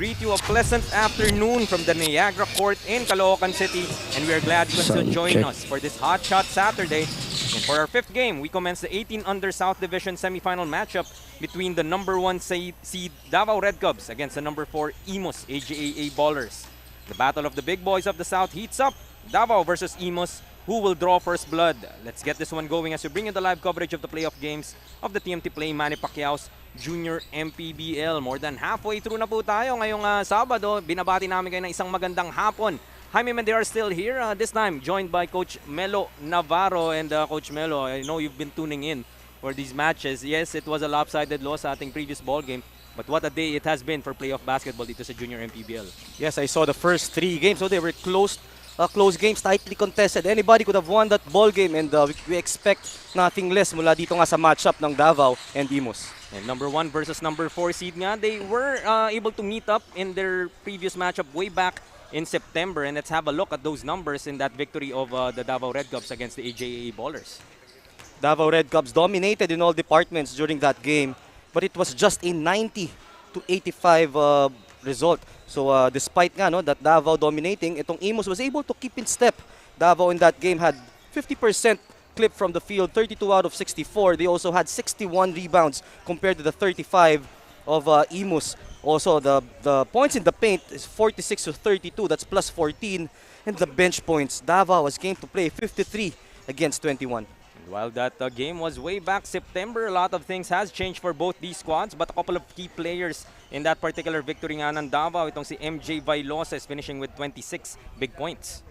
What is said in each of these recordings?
greet you a pleasant afternoon from the Niagara Court in Caloocan City, and we are glad you can still join us for this Hot Shot Saturday. And for our fifth game, we commence the 18 under South Division semifinal matchup between the number 1 seed Davao Red Cubs against the number 4 Imus 18U Ballers. The battle of the big boys of the South heats up. Davao versus Imus. Who will draw first blood? Let's get this one going as we bring you the live coverage of the playoff games of the TMT Play Manny Pacquiao's Junior MPBL. More than halfway through na po tayo ngayong Sabado. Binabati namin kayo ng isang magandang hapon. Jaime Mendez still here, this time joined by Coach Melo Navarro. And Coach Melo, I know you've been tuning in for these matches. Yes, it was a lopsided loss sa ating previous ball game. But what a day it has been for playoff basketball dito sa Junior MPBL. Yes, I saw the first 3 games. So they were close games, tightly contested. Anybody could have won that ball game, and we expect nothing less mula dito nga sa matchup ng Davao and Imus. And number 1 versus number 4 seed nga, they were able to meet up in their previous matchup way back in September. And let's have a look at those numbers in that victory of the Davao Red Cubs against the AJA Ballers. Davao Red Cubs dominated in all departments during that game, but it was just a 90-85 result. So despite nga that Davao dominating, itong Imus was able to keep in step. Davao in that game had 50% clip from the field, 32 out of 64. They also had 61 rebounds compared to the 35 of Imus. Also, the points in the paint is 46-32. That's plus 14. And the bench points, Davao was game to play 53 against 21. While that game was way back September, a lot of things has changed for both these squads. But a couple of key players in that particular victory nga ng Davao, itong si MJ Vailoses finishing with 26 big points.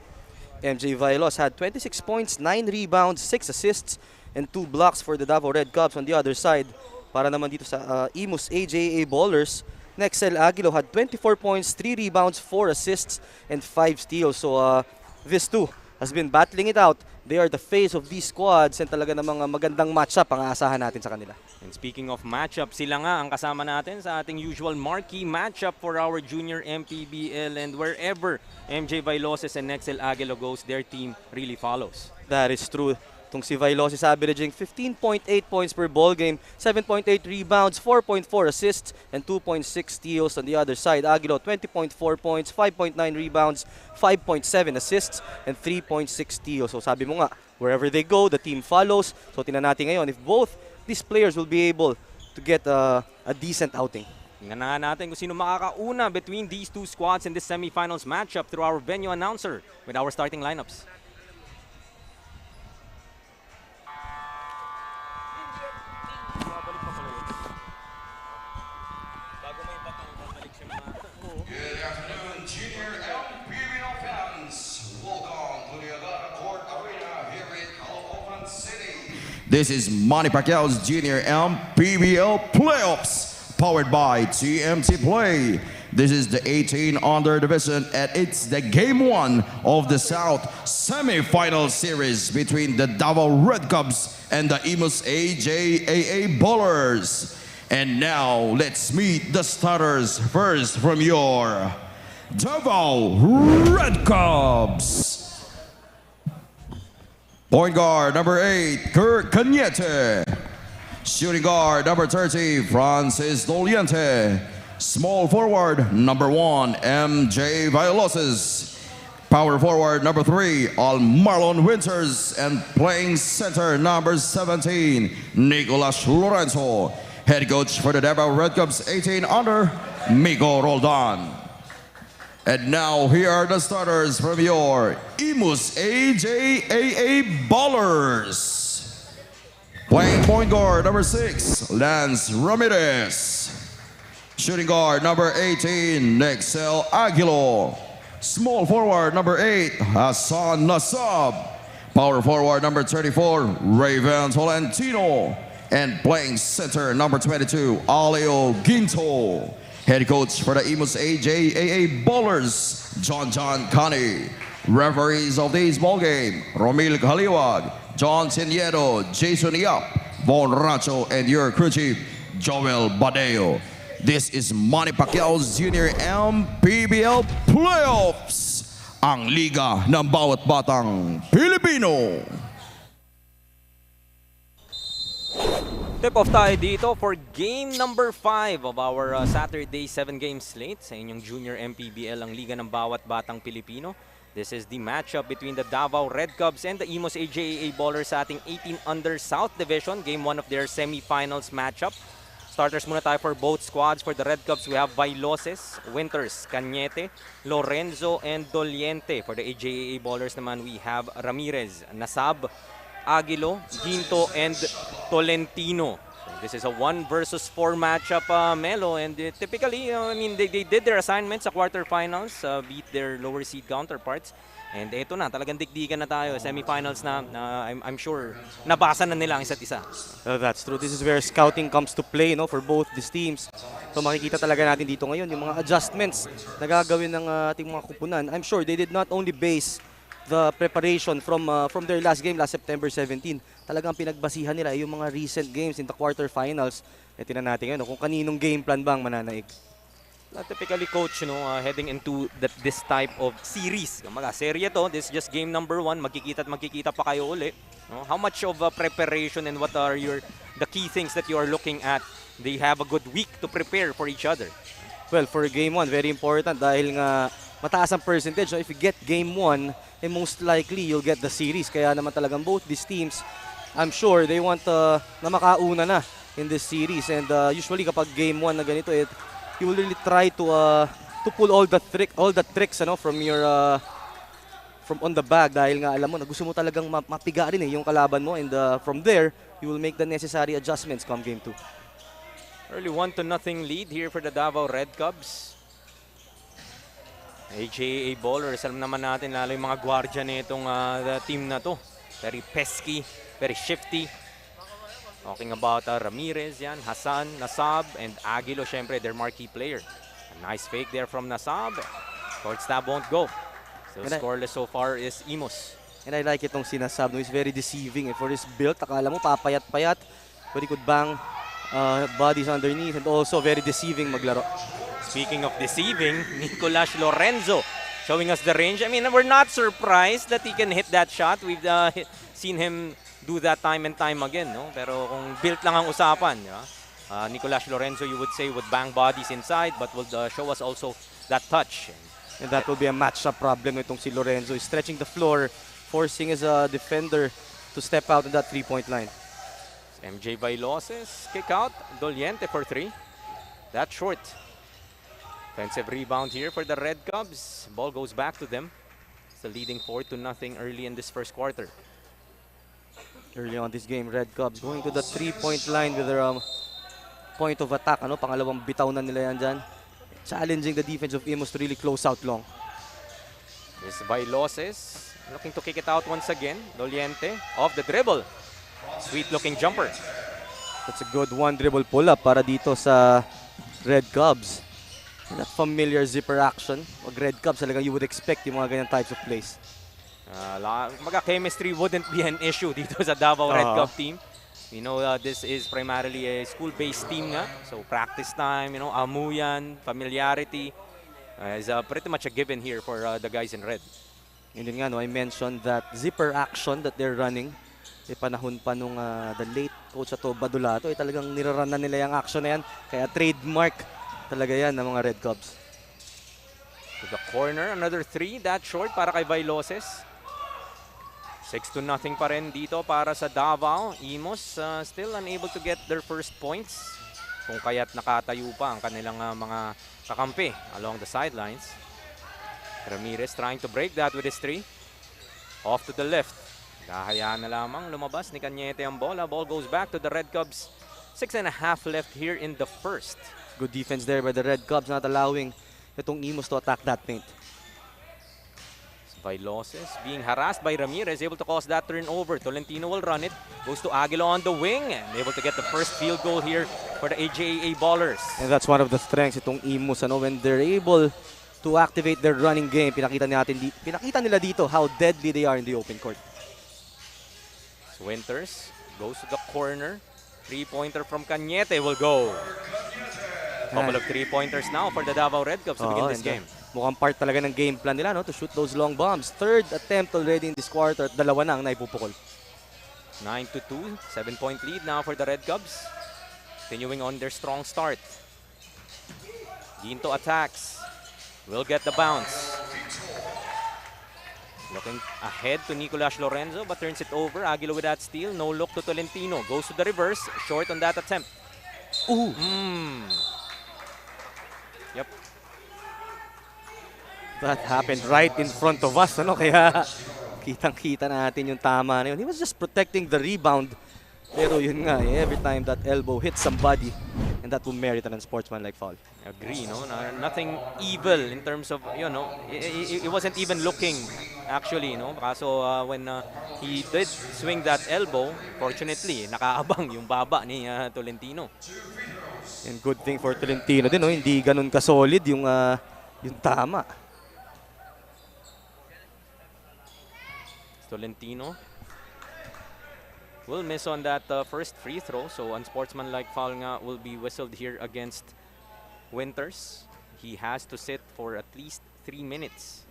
MJ Vailos had 26 points, 9 rebounds, 6 assists, and 2 blocks for the Davao Red Cubs. On the other side, para naman dito sa Imus AJA Ballers, Nexel Aguilo had 24 points, 3 rebounds, 4 assists, and 5 steals. So this too has been battling it out. They are the face of these squads, and talaga namang magandang matchup ang aasahan natin sa kanila. And speaking of matchup, sila nga ang kasama natin sa ating usual marquee matchup for our Junior MPBL. And wherever MJ Vailoses and Nexel Aguilo goes, their team really follows. That is true. Itong si Vailoses averaging 15.8 points per ball game, 7.8 rebounds, 4.4 assists, and 2.6 steals. On the other side, Aguilo 20.4 points, 5.9 rebounds, 5.7 assists, and 3.6 steals. So sabi mo nga, wherever they go, the team follows. So tingnan natin ngayon if both these players will be able to get a decent outing. Tingnan na natin kung sino makakauna between these two squads in this semifinals matchup through our venue announcer with our starting lineups. Good afternoon, Junior MPBL fans. Welcome to the Niagara Court Arena here in Caloocan City. This is Manny Pacquiao's Junior MPBL Playoffs, powered by TMT Play. This is the 18 under division, and it's the game 1 of the South semi-final series between the Davao Red Cubs and the Imus AJA Ballers. And now, let's meet the starters first from your Davao Red Cubs. Point guard number 8, Kurt Cañete. Shooting guard number 30, Francis Doliente. Small forward number 1, MJ Vailoses. Power forward number 3, Marlon Winters. And playing center number 17, Nicolas Lorenzo. Head coach for the Davao Red Cubs 18 under, Miko Roldan. And now here are the starters from your Imus AJA Ballers. Playing point guard number 6, Lance Ramirez. Shooting guard number 18, Nexel Aguilo. Small forward number 8, Hassan Nasab. Power forward number 34, Raven Tolentino. And playing center number 22, Aleo Ginto. Head coach for the Imus AJA Ballers, John Kani. Referees of this ball game, Romil Kaliwag, John Siniedo, Jason Yap, Von Rancho, and your crew chief, Joel Badeo. This is Manny Pacquiao's Junior MPBL Playoffs, ang liga ng bawat batang Pilipino. Tip-off tayo dito for game number 5 of our Saturday 7-game slate sa inyong Junior MPBL, ang liga ng bawat batang Pilipino. This is the matchup between the Davao Red Cubs and the Imus AJAA Ballers sa ating 18 under South Division, game 1 of their semifinals matchup. Starters muna tayo for both squads. For the Red Cubs, we have Vailoses, Winters, Cañete, Lorenzo, and Doliente. For the AJAA Ballers naman, we have Ramirez, Nasab, Aguilo, Ginto, and Tolentino. So this is a 1 versus 4 matchup, Melo. And typically, I mean, they did their assignments sa quarterfinals, beat their lower seed counterparts. And ito na, talagang digdigan na tayo. Semifinals na, I'm sure, nabasa na nila ang isa't isa. That's true. This is where scouting comes to play, no, for both these teams. So makikita talaga natin dito ngayon yung mga adjustments na gagawin ng ating mga kupunan. I'm sure they did not only base the preparation from their last game last September 17. Talagang pinagbasihan nila yung mga recent games in the quarterfinals. Tingnan natin ngayon kung kaninong game plan bang mananaig. Typically, coach, heading into this type of series. Kumaga, serye to. This is just game number 1. Magkikita at magkikita pa kayo uli. No? How much of preparation and what are the key things that you are looking at? They have a good week to prepare for each other. Well, for game 1, very important dahil nga mataas ang percentage. So if you get game 1, most likely you'll get the series. Kaya naman talagang both these teams, I'm sure they want na makauna na in this series. And usually kapag game 1 na ganito, you will really try to pull all the tricks from your from on the bag dahil nga alam mo na gusto mo talagang mapiga rin yung kalaban mo, and from there you will make the necessary adjustments come game 2. Early 1-0 lead here for the Davao Red Cubs. AJA Ballers, alam naman natin lalo yung mga gwardiya nitong team na to. Very pesky, very shifty. Talking about Ramirez, yan, Hassan, Nasab, and Aguilo, syempre, their marquee player. A nice fake there from Nasab. Short stab won't go. Still scoreless so far is Imus. And I like itong si Nasab, no? He's very deceiving. For his build, akala mo papayat-payat, but he could bang bodies underneath, and also very deceiving maglaro. Speaking of deceiving, Nicolas Lorenzo showing us the range. I mean, we're not surprised that he can hit that shot. We've seen him do that time and time again, no? Pero kung built lang ang usapan, Nicolas Lorenzo, you would say, would bang bodies inside, but would show us also that touch. And that will be a matchup problem itong si Lorenzo. He's stretching the floor, forcing his defender to step out on that 3-point line. MJ Vailoses, kick out, Doliente for 3. That's short. Offensive rebound here for the Red Cubs. Ball goes back to them. Still leading 4-0 early in this first quarter. Early on this game, Red Cubs going to the 3-point line with their point of attack. Pangalawang bitaw na nila yan dyan. Challenging the defense of Imus to really close out long. This Vailoses looking to kick it out once again. Doliente off the dribble. Sweet looking jumper. That's a good one dribble pull-up para dito sa Red Cubs. And that familiar zipper action. Pag Red Cubs, talagang you would expect yung mga ganyan types of plays. Chemistry wouldn't be an issue dito sa Davao Red Cup team. We know this is primarily a school-based team nga. So practice time, amuyan, familiarity is pretty much a given here for the guys in red. And yun nga, I mentioned that zipper action that they're running. Panahon pa nung the late coach Ato Badulato, talagang niraran na nila yung action na yan. Kaya trademark talaga yan ng mga Red Cubs. To the corner, another 3, that short para kay Vailoses. 6-0 pa rin dito para sa Davao. Imus still unable to get their first points. Kung kaya't nakatayo pa ang kanilang mga kakampi along the sidelines. Ramirez trying to break that with his 3. Off to the left. Kahayaan na lamang lumabas ni Cañete ang bola. Ball goes back to the Red Cubs. 6.5 left here in the first. Good defense there by the Red Cubs, not allowing itong Imus to attack that paint. Vailoses being harassed by Ramirez, able to cause that turnover. Tolentino will run it. Goes to Aguilo on the wing and able to get the first field goal here for the AJA Ballers. And that's one of the strengths itong Imus, when they're able to activate their running game. Pinakita nila dito how deadly they are in the open court. Winters goes to the corner. 3-pointer from Cañete will go. Couple of 3-pointers now for the Davao Red Cubs to begin this game. Mukhang part talaga ng game plan nila, to shoot those long bombs. Third attempt already in this quarter at 2 na ang naipupukol. 9-2, 7-point lead now for the Red Cubs. Continuing on their strong start. Ginto attacks. Will get the bounce. Looking ahead to Nicolas Lorenzo but turns it over. Aguilo with that steal. No look to Tolentino. Goes to the reverse. Short on that attempt. Ooh. Yep. That happened right in front of us. Ano? Kaya kitang-kita natin yung tama na yun. He was just protecting the rebound. Pero yun nga, every time that elbow hits somebody, and that will merit an unsportsmanlike foul. Agree, no? Nothing evil in terms of, you know, it wasn't even looking, actually, no? Kaso when he did swing that elbow, fortunately, nakaabang yung baba ni Tolentino. And good thing for Tolentino din, no? Hindi ganun ka-solid yung tama. Tolentino will miss on that first free throw, so unsportsmanlike foul nga will be whistled here against Winters. He has to sit for at least 3 minutes.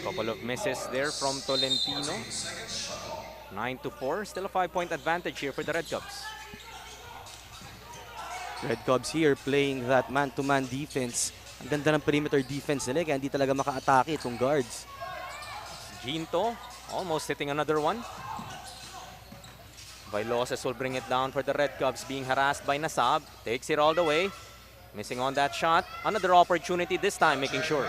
Couple of misses there from Tolentino. 9-4, still a 5-point advantage here for the Red Cubs. Red Cubs here playing that man-to-man defense. Ang ganda ng perimeter defense nila kaya hindi talaga maka-atake itong guards. Ginto almost hitting another one. Vailoses will bring it down for the Red Cubs, being harassed by Nasab. Takes it all the way. Missing on that shot. Another opportunity this time, making sure.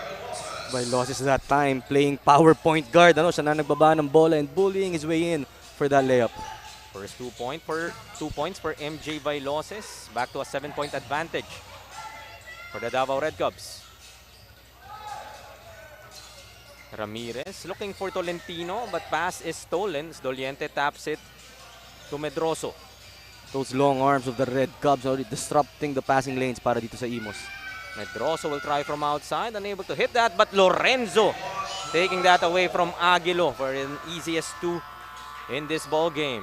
Vailoses that time playing power point guard. Ano, siya na nagbaba ng bola and bullying his way in for that layup. First 2 points for MJ Vailoses. Back to a 7-point advantage for the Davao Red Cubs. Ramirez looking for Tolentino, but pass is stolen. Doliente taps it to Medroso. Those long arms of the Red Cubs already disrupting the passing lanes para dito sa Imus. Medroso will try from outside, unable to hit that, but Lorenzo taking that away from Aguilo for an easiest 2 in this ball game.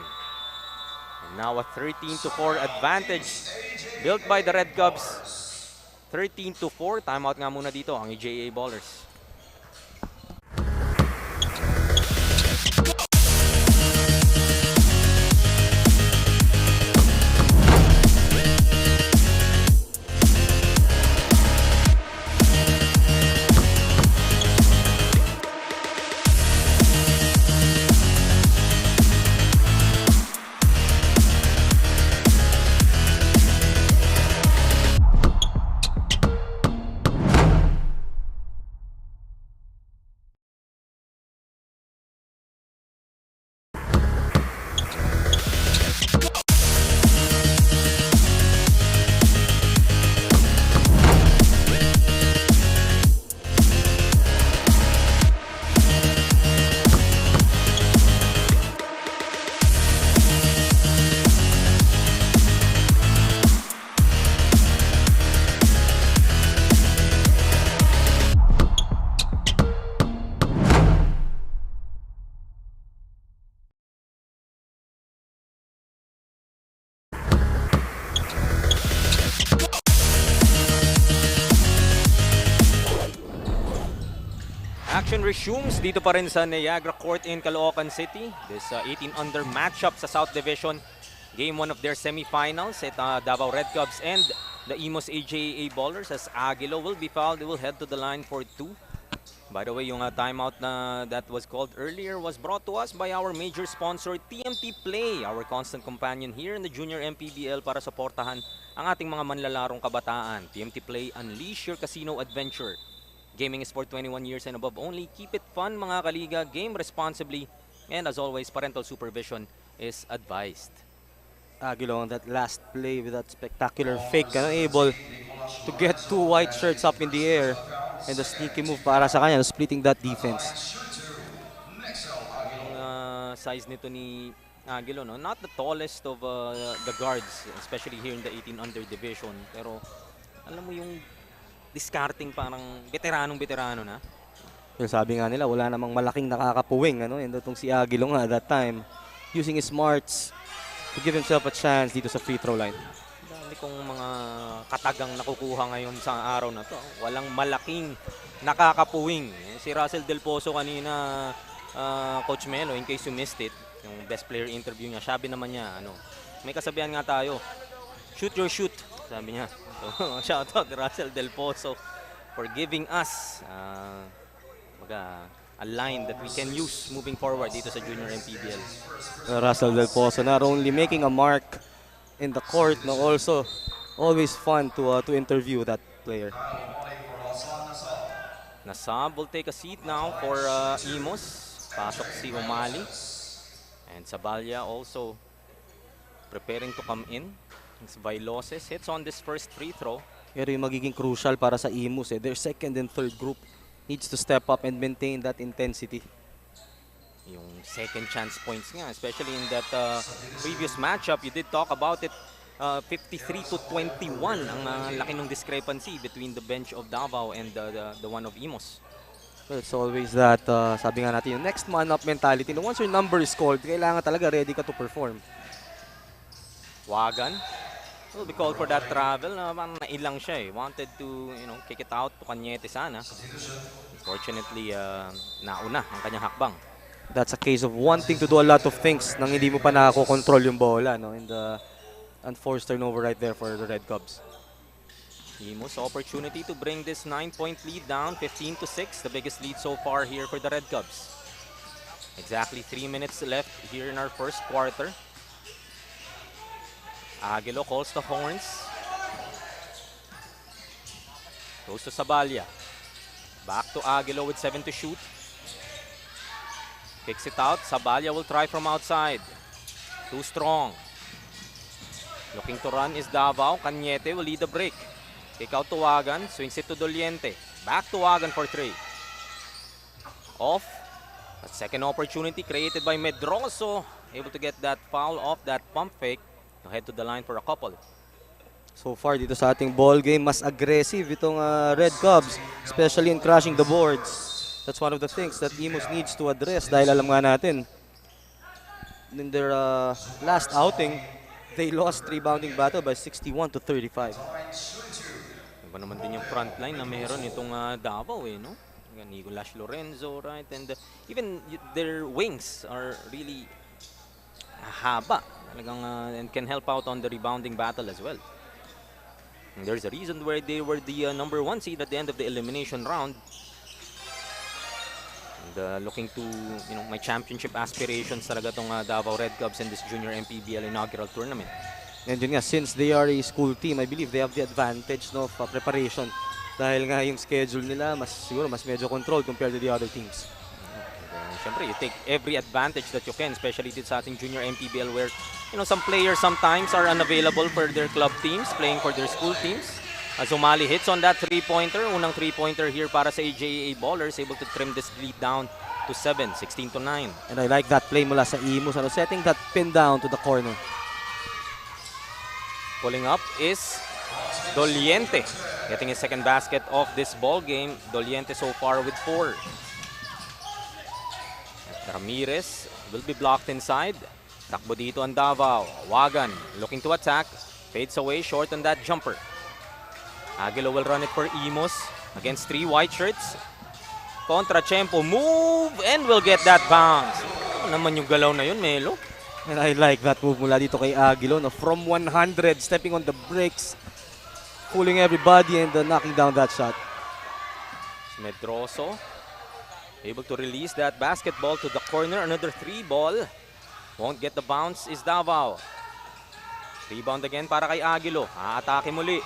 And now a 13-4 advantage built by the Red Cubs. 13-4. Timeout nga muna dito ang EJA Ballers. Action resumes dito pa rin sa Niagara Court in Caloocan City. This 18-under matchup sa South Division. Game 1 of their semifinals at Davao Red Cubs and the Imus 18U Ballers. As Aguilo will be fouled, they will head to the line for 2. By the way, yung timeout na that was called earlier was brought to us by our major sponsor, TMT Play, our constant companion here in the Junior MPBL para suportahan ang ating mga manlalarong kabataan. TMT Play, unleash your casino adventure. Gaming is for 21 years and above only. Keep it fun, mga kaliga. Game responsibly. And as always, parental supervision is advised. Aguilo on that last play with that spectacular fake, able to get 2 white shirts up in the air. And the sneaky move para sa kanya, splitting that defense. Yung size nito ni Aguilo, no? Not the tallest of the guards, especially here in the 18-under division. Pero alam mo yung discarding parang veteranong-veterano na. Yung sabi nga nila, wala namang malaking nakakapuwing. And itong si Aguilo nga that time, using his smarts to give himself a chance dito sa free throw line. dami kong mga katagang nakukuha ngayon sa araw na to. Walang malaking nakakapuwing. Si Russell Del Pozo kanina, Coach Melo, in case you missed it, yung best player interview niya, sabi naman niya, may kasabihan nga tayo, shoot your shoot, sabi niya. So, shout out Russell Del Pozo for giving us a line that we can use moving forward dito sa Junior MPBL. Russell Del Pozo not only making a mark in the court, no, also always fun to interview that player. Nasab will take a seat now for Imus. Pasok si Umali. And Sabalya also preparing to come in. Vailoses hits on this first free throw. Pero yung magiging crucial para sa Imus, their second and third group needs to step up and maintain that intensity. Yung second chance points nga, especially in that previous matchup, you did talk about it, 53-21 ang laki ng discrepancy between the bench of Davao and the one of Imus. Well, it's always that, sabi nga natin, yung next man up mentality. Once your number is called, kailangan talaga ready ka to perform. Wagan will be called for that travel. Parang nailang siya eh. Wanted to, kick it out to Cañete sana. Unfortunately, nauna ang kanyang hakbang. That's a case of wanting to do a lot of things nang hindi mo pa nakakontrol yung bola, no? And unforced turnover right there for the Red Cubs. Imus opportunity to bring this 9-point lead down, 15-6, the biggest lead so far here for the Red Cubs. Exactly 3 minutes left here in our first quarter. Aguilo calls the horns. Goes to Sabalya. Back to Aguilo with 7 to shoot. Kicks it out. Sabalya will try from outside. Too strong. Looking to run is Davao. Cañete will lead the break. Kick out to Wagan. Swings it to Doliente. Back to Wagan for 3. Off. A second opportunity created by Medroso. Able to get that foul off that pump fake. To head to the line for a couple. So far dito sa ating ball game, mas aggressive itong Red Cubs, especially in crashing the boards. That's one of the things that Imus needs to address dahil alam nga natin, in their last outing, they lost rebounding battle by 61-35. Iba naman din yung front line na meron itong Davao eh, no? Nicolas Lorenzo, right? And even their wings are really haba. And can help out on the rebounding battle as well. And there's a reason where they were the number 1 seed at the end of the elimination round. And looking to, my championship aspirations talaga tong Davao Red Cubs in this Junior MPBL inaugural tournament. And yun nga, since they are a school team, I believe they have the advantage of preparation. Dahil nga yung schedule nila, siguro mas medyo control compared to the other teams. Siyempre, you take every advantage that you can, especially dito sa ating Junior MPBL where, some players sometimes are unavailable for their club teams, playing for their school teams. Umali hits on that three-pointer. Unang three-pointer here para sa AJA Ballers, able to trim this lead down to 7, 16-9. And I like that play mula sa Imus, setting that pin down to the corner. Pulling up is Doliente, getting his second basket of this ball game. Doliente so far with 4. Ramirez will be blocked inside. Takbo dito ang Davao. Wagan looking to attack. Fades away short on that jumper. Aguilo will run it for Imus against 3 white shirts. Contra-tempo move and will get that bounce. Ano naman yung galaw na yun, Melo? And I like that move mula dito kay Aguilo. From 100, stepping on the brakes, pulling everybody and knocking down that shot. Medroso able to release that basketball to the corner. Another 3 ball. Won't get the bounce is Davao. Rebound again para kay Aguilo. Aatake muli.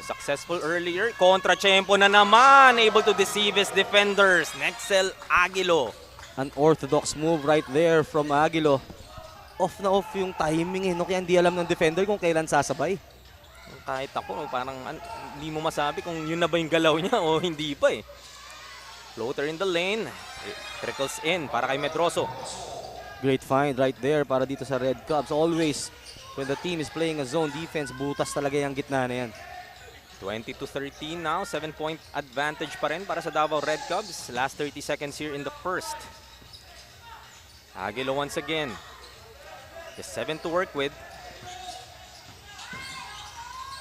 Successful earlier. Contra-tempo na naman. Able to deceive his defenders. Nexel Aguilo. An orthodox move right there from Aguilo. Off na off yung timing no? Kaya hindi alam ng defender kung kailan sasabay. Kahit ako, parang hindi mo masabi kung yun na ba yung galaw niya o hindi pa eh. Floater in the lane. Trickles in para kay Medroso. Great find right there para dito sa Red Cubs. Always, when the team is playing a zone defense, butas talaga yung gitna na yan. 20-13 now. 7-point advantage pa rin para sa Davao Red Cubs. Last 30 seconds here in the first. Aguilo once again. Just 7 to work with.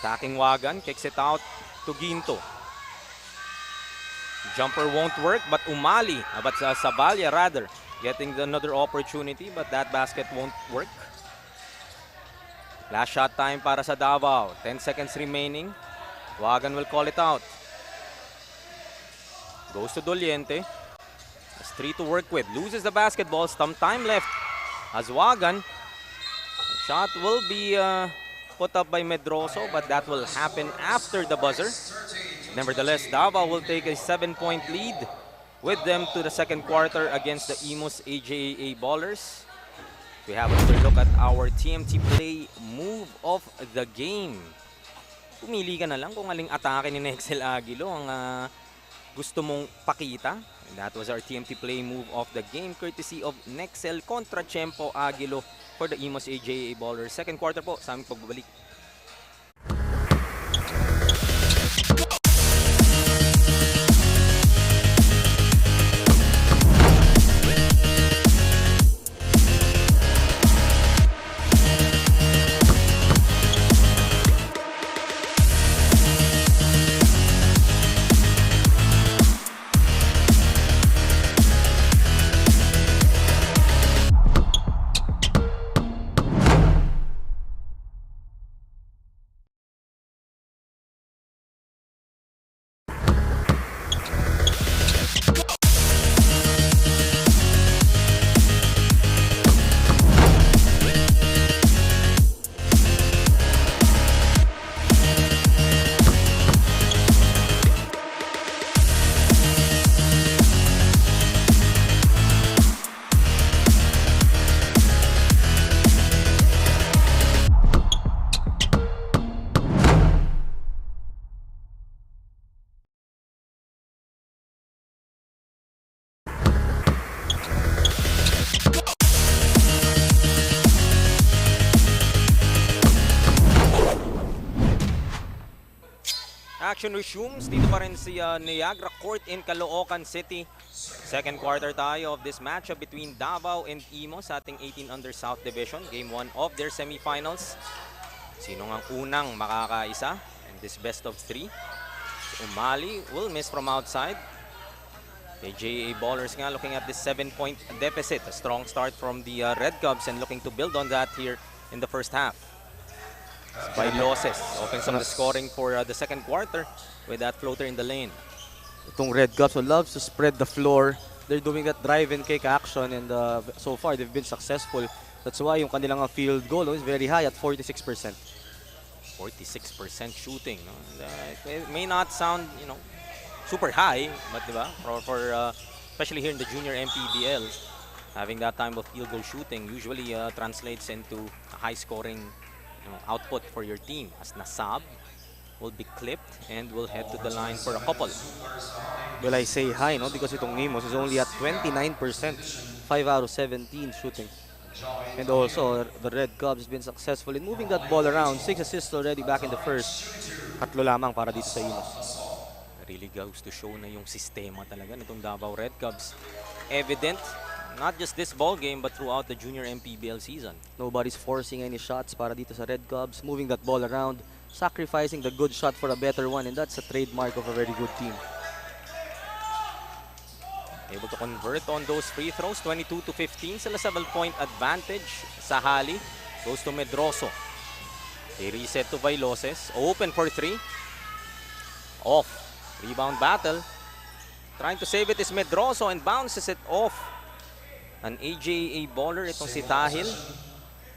Attacking Wagan, kicks it out to Ginto. Jumper won't work, but Sabalya rather, getting another opportunity, but that basket won't work. Last shot time para sa Davao. 10 seconds remaining. Wagan will call it out. Goes to Doliente. Has 3 to work with. Loses the basketball. Some time left. As Wagan. Shot will be put up by Medroso, but that will happen after the buzzer. Nevertheless, Davao will take a 7-point lead with them to the second quarter against the Imus 18U Ballers. We have another look at our TMT play move of the game. Pumili ka na lang kung aling atake ni Nexel Aguilo ang gusto mong pakita. And that was our TMT play move of the game courtesy of Nexel kontra Chempo Aguilo for the Imus 18U Ballers. Second quarter po sa aming pagbabalik. Action resumes. Dito pa rin si Niagara Court in Caloocan City. Second quarter tayo of this matchup between Davao and Imus sa ating 18 under South Division. Game 1 of their semifinals. Sino ang unang makakaisa in this best of 3? Umali will miss from outside. AJA Ballers nga looking at this 7-point deficit. A strong start from the Red Cubs and looking to build on that here in the first half. By losses, opens up the scoring for the second quarter with that floater in the lane. Itong Red Cubs loves to spread the floor. They're doing that drive and kick action, and so far they've been successful. That's why yung kanilang field goal is very high at 46%. 46% shooting. No? It may not sound, super high, but diba? For especially here in the junior MPBL, having that time of field goal shooting usually translates into a high-scoring output for your team, as Nasab will be clipped and will head to the line for a couple. Well, I say high, no? Because itong Imus is only at 29%, 5 out of 17 shooting. And also, the Red Cubs has been successful in moving that ball around. 6 assists already back in the first. 3 lamang para dito sa Imus. Really goes to show na yung sistema talaga nitong Davao Red Cubs. Evident, not just this ball game, but throughout the junior MPBL season. Nobody's forcing any shots para dito sa Red Cubs. Moving that ball around, sacrificing the good shot for a better one, and that's a trademark of a very good team. Able to convert on those free throws, 22-15. Sila 7-point advantage. Sahali goes to Medroso. They reset to Vailoses. Open for 3. Off. Rebound battle. Trying to save it is Medroso and bounces it off. An AJA baller, itong si Tahil.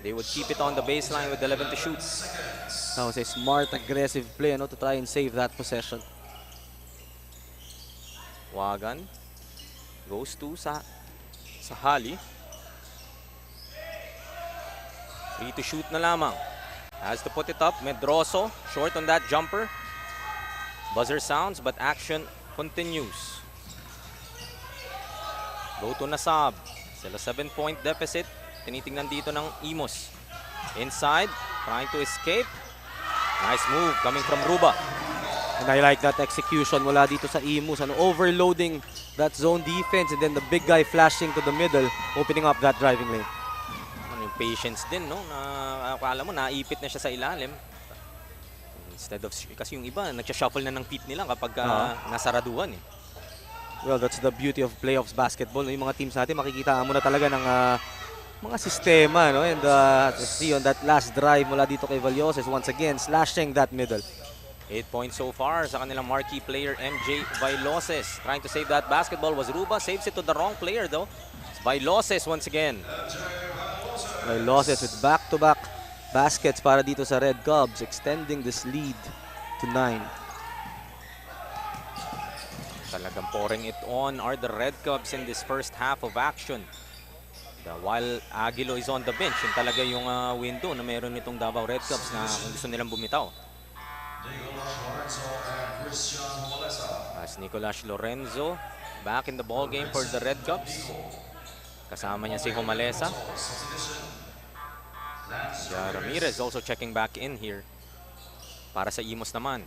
They would keep it on the baseline with 11 to shoot. That was a smart, aggressive play to try and save that possession. Wagan goes to Sahali. 3 to shoot na lamang. Has to put it up. Medroso, short on that jumper. Buzzer sounds, but action continues. Go to Nasab. Sila 7-point deficit. Tinitingnan dito ng Imus. Inside, trying to escape. Nice move coming from Ruba. And I like that execution mula dito sa Imus. Overloading that zone defense and then the big guy flashing to the middle, opening up that driving lane. Yung patience din, no? Na, akala mo, naipit na siya sa ilalim. Instead of, kasi yung iba, nagsha-shuffle na ng feet nila kapag nasaraduhan eh. Well, that's the beauty of playoffs basketball. Yung mga teams natin, makikita mo na talaga ng mga sistema, no? And see on that last drive mula dito kay Valloses, once again, slashing that middle. 8 points so far sa kanilang marquee player, MJ Vailoses. Trying to save that basketball was Ruba. Saves it to the wrong player though. It's Vailoses once again. Valloses with back-to-back baskets para dito sa Red Cubs, extending this lead to 9. Talagang pouring it on are the Red Cubs in this first half of action. While Aguilo is on the bench, yun talaga yung window na meron nitong Davao Red Cubs na kung gusto nilang bumitaw. As Nicolas Lorenzo back in the ball game for the Red Cubs. Kasama niya si Homalesa. Ramirez also checking back in here. Para sa Imus naman.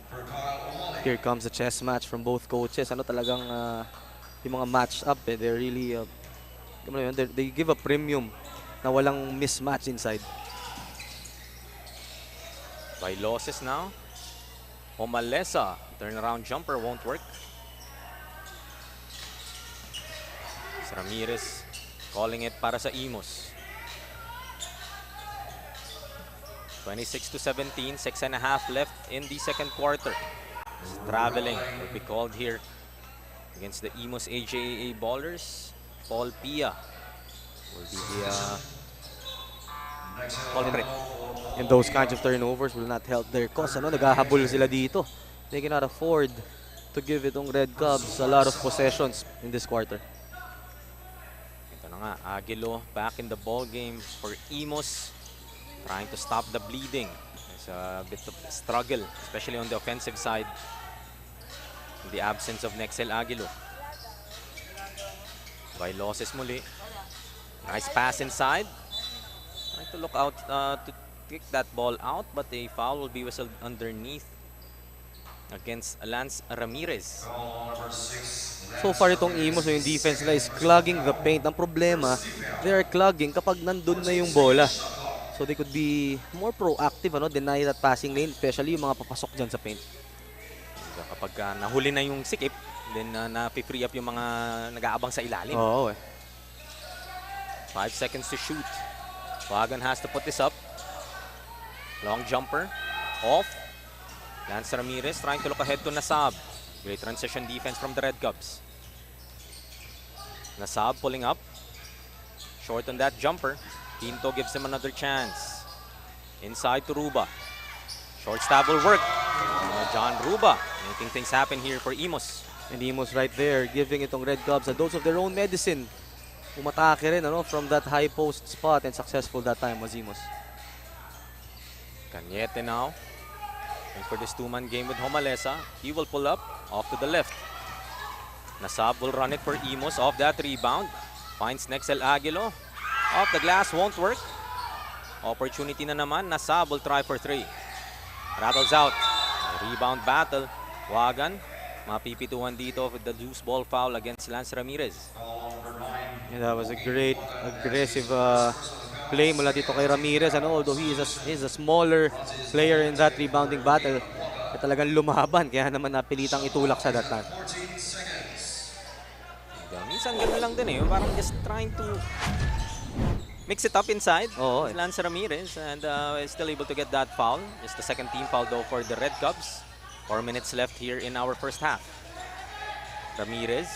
Here comes the chess match from both coaches. Ano talagang yung mga match up eh. They're really they give a premium na walang mismatch inside. Vailoses now. Homalesa, turnaround jumper won't work. Ramirez calling it para sa Imus. 26-17, 6.5 left in the second quarter. Traveling will be called here against the Imus AJAA ballers. Paul Pia will be the culprit. And those kinds of turnovers will not help their cause. Naghahabol sila dito. They cannot afford to give itong Red Cubs a lot of possessions in this quarter. Ito na nga, Aguilo back in the ball game for Imus. Trying to stop the bleeding. There's a bit of a struggle, especially on the offensive side. In the absence of Nexel Aguilo. Vailoses muli. Nice pass inside. Trying to look out to kick that ball out, but a foul will be whistled underneath against Lance Ramirez. So far itong Imus, yung defense nila is clogging the paint. Ang problema, they are clogging kapag nandun na yung bola. So they could be more proactive, deny that passing lane, especially yung mga papasok dyan sa paint. Kapag nahuli na yung sikip, then na-free up yung mga nag-aabang sa ilalim. Oo 5 seconds to shoot. Wagan has to put this up. Long jumper. Off. Lance Ramirez trying to look ahead to Nasab. Great transition defense from the Red Cubs. Nasab pulling up. Short on that jumper. Pinto gives him another chance. Inside to Ruba. Short stab will work. John Ruba making things happen here for Imus. And Imus right there, giving itong Red Cubs a dose of their own medicine. Umatake rin from that high post spot, and successful that time was Imus. Cañete now. And for this two-man game with Homalesa, he will pull up off to the left. Nasab will run it for Imus off that rebound. Finds Nexel Aguilo. Off the glass, won't work. Opportunity na naman. Nasab will try for 3. Rattles out. Rebound battle. Wagan. Mapipituan dito with the loose ball foul against Lance Ramirez. And that was a great aggressive play mula dito kay Ramirez. Although he is a smaller player in that rebounding battle, talagang lumaban. Kaya naman napilitang itulak sa that time. Minsan gano'n lang din parang just trying to mix it up inside. Lance Ramirez, and is still able to get that foul. Just the second team foul though for the Red Cubs. 4 minutes left here in our first half. Ramirez.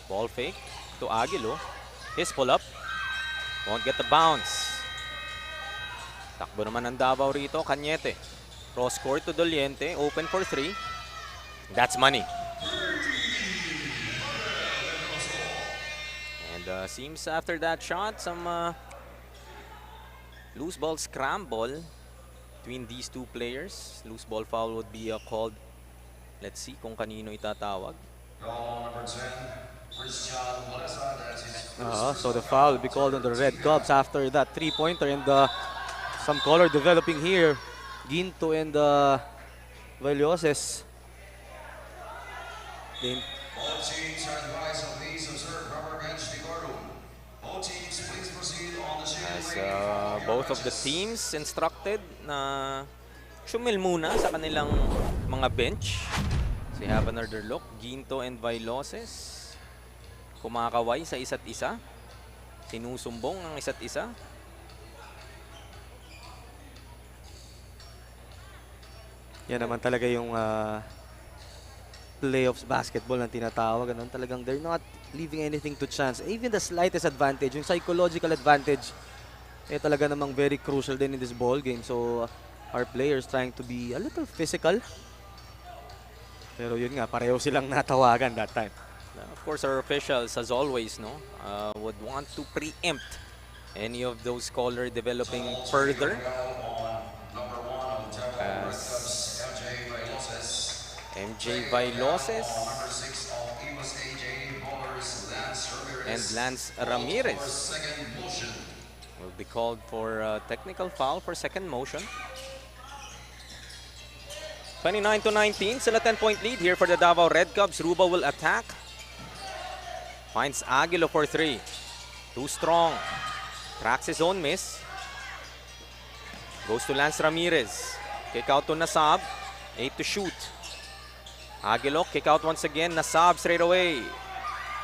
Ball fake to Aguilo. His pull up. Won't get the bounce. Takbo naman ng Davao rito. Cañete. Cross court to Doliente. Open for 3. That's money. And seems after that shot, some loose ball scramble between these two players. Loose ball foul would be called. Let's see kung kanino itatawag. So the foul will be called on the Red Cubs after that three-pointer, and some color developing here. Ginto and Vailoses. As both of the teams instructed na Chumil muna sa kanilang mga bench. So have another look. Ginto and Vailoses kumakaway sa isa't isa. Sinusumbong ang isa't isa. Yan naman talaga yung playoffs basketball na tinatawag. Ganun, talagang they're not leaving anything to chance. Even the slightest advantage, yung psychological advantage, talaga namang very crucial din in this ball game. So our players trying to be a little physical. Pero yun nga, pareho silang natawagan that time. Of course, our officials, as always, would want to preempt any of those caller developing further. MJ Vailoses and Lance Ramirez will be called for a technical foul for second motion. 29-19, still a 10-point lead here for the Davao Red Cubs. Ruba will attack. Finds Aguilo for three. Too strong. Tracks his own miss. Goes to Lance Ramirez. Kick out to Nasab. 8 to shoot. Aguilo, kick out once again. Nasab straight away.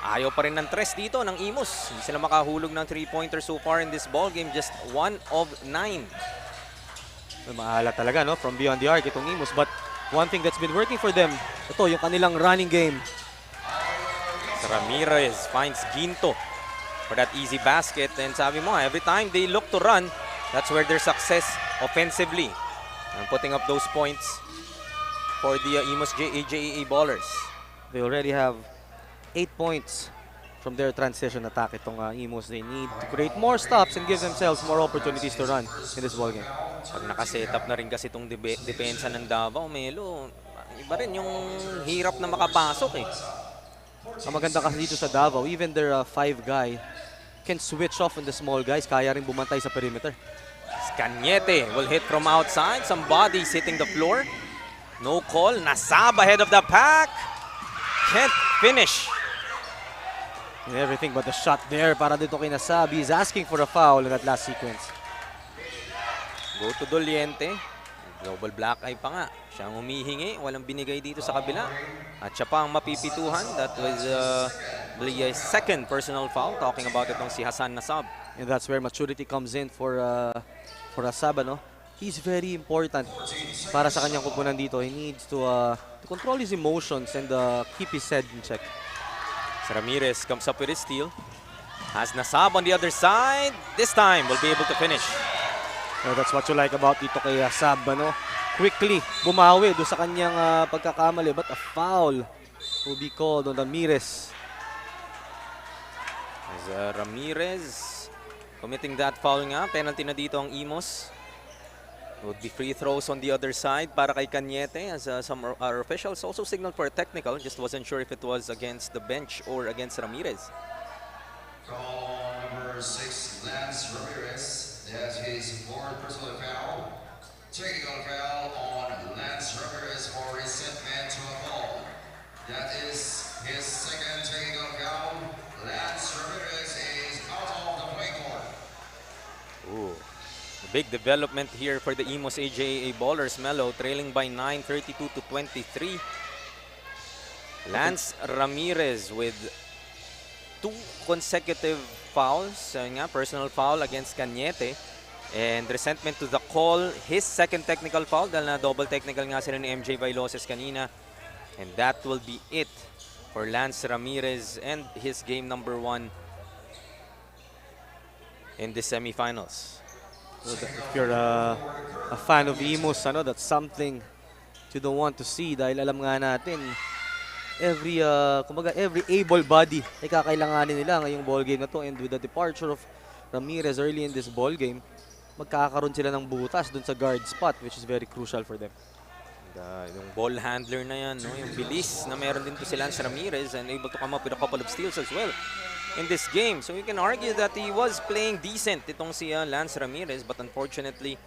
Ayaw pa rin ng tres dito ng Imus. Hindi sila makahulog ng 3-pointer so far in this ball game. Just 1 of 9. Maala talaga, no? From beyond the arc itong Imus. But one thing that's been working for them, ito yung kanilang running game. Ramirez finds Ginto for that easy basket. And sabi mo, every time they look to run, that's where their success offensively. And putting up those points for the Imus JEA Ballers. They already have 8 points from their transition attack itong Imus. They need to create more stops and give themselves more opportunities to run in this ball game. Pag nakasetup na rin kasi itong depensa ng Davao, Melo, iba rin yung hirap na makapasok eh. Ang maganda kasi dito sa Davao, even their 5-guy can switch off on the small guys. Kaya rin bumantay sa perimeter. Cañete will hit from outside. Some bodies hitting the floor. No call. Nasab ahead of the pack. Can't finish. And everything but the shot there para dito kay Nasab. He's asking for a foul in that last sequence. Go to Doliente. Global black eye pa nga. Siya ang humihingi. Walang binigay dito sa kabila. At siya pa ang mapipituhan. That was the second personal foul. Talking about itong si Hassan Nasab. And that's where maturity comes in for Nasab, no? He's very important para sa kanyang kupunan dito. He needs to control his emotions and keep his head in check. So Ramirez comes up with his steal. Has Nasab on the other side. This time will be able to finish. That's what you like about dito kay Nasab, no? Quickly bumawi do sa kanyang pagkakamali, but a foul will be called on Ramirez. As Ramirez committing that foul nga. Penalty na dito ang Imus. Would be free throws on the other side para kay Cañete, as some our officials also signaled for a technical. Just wasn't sure if it was against the bench or against Ramirez. Call number 6, Lance Ramirez. That's his fourth personal foul. Technical foul on Lance Ramirez for his setback to a ball. That is his second technical foul. Lance Ramirez is out of the play court. Ooh. Big development here for the Imus AJA Ballers. Melo trailing by 9, 32 to 23. Lance Ramirez with 2 consecutive fouls. Personal foul against Cañete. And resentment to the call. His second technical foul. Dahil na double technical nga sila ni MJ Vailoses kanina. And that will be it for Lance Ramirez and his game number 1 in the semifinals. So if you're a fan of Imus, that's something you don't want to see dahil alam nga natin every able body ay kakailanganin nila ngayong ball game na to, and with the departure of Ramirez early in this ball game, magkakaroon sila ng butas dun sa guard spot, which is very crucial for them. Yung ball handler na yan, no? Yung bilis na meron din to si Lance Ramirez, and able to come up with a couple of steals as well in this game. So we can argue that he was playing decent itong si Lance Ramirez, but unfortunately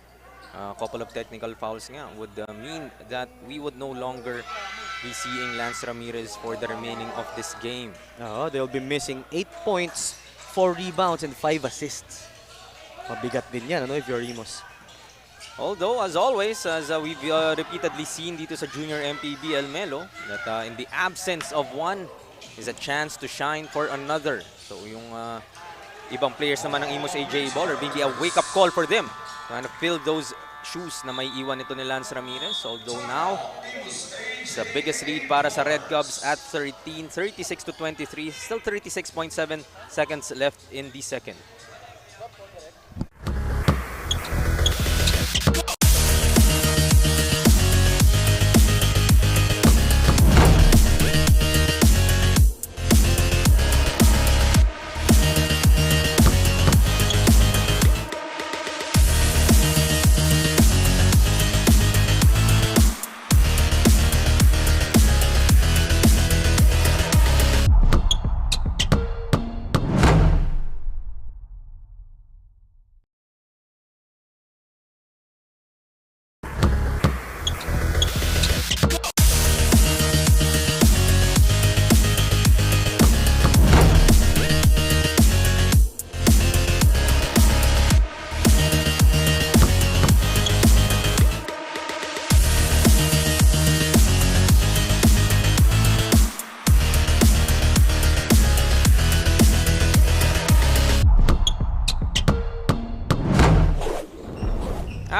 a couple of technical fouls nga would mean that we would no longer be seeing Lance Ramirez for the remaining of this game. They'll be missing 8 points, 4 rebounds, and 5 assists. Mabigat din yan, if you're Imus. Although, as always, as we've repeatedly seen dito sa Junior MPBL Melo, that in the absence of one is a chance to shine for another. So yung ibang players naman ng Imus 18U Baller, maybe a wake-up call for them. Trying to fill those shoes na may iwan ito ni Lance Ramirez. Although now, it's the biggest lead para sa Red Cubs at 36 to 23. Still 36.7 seconds left in the second.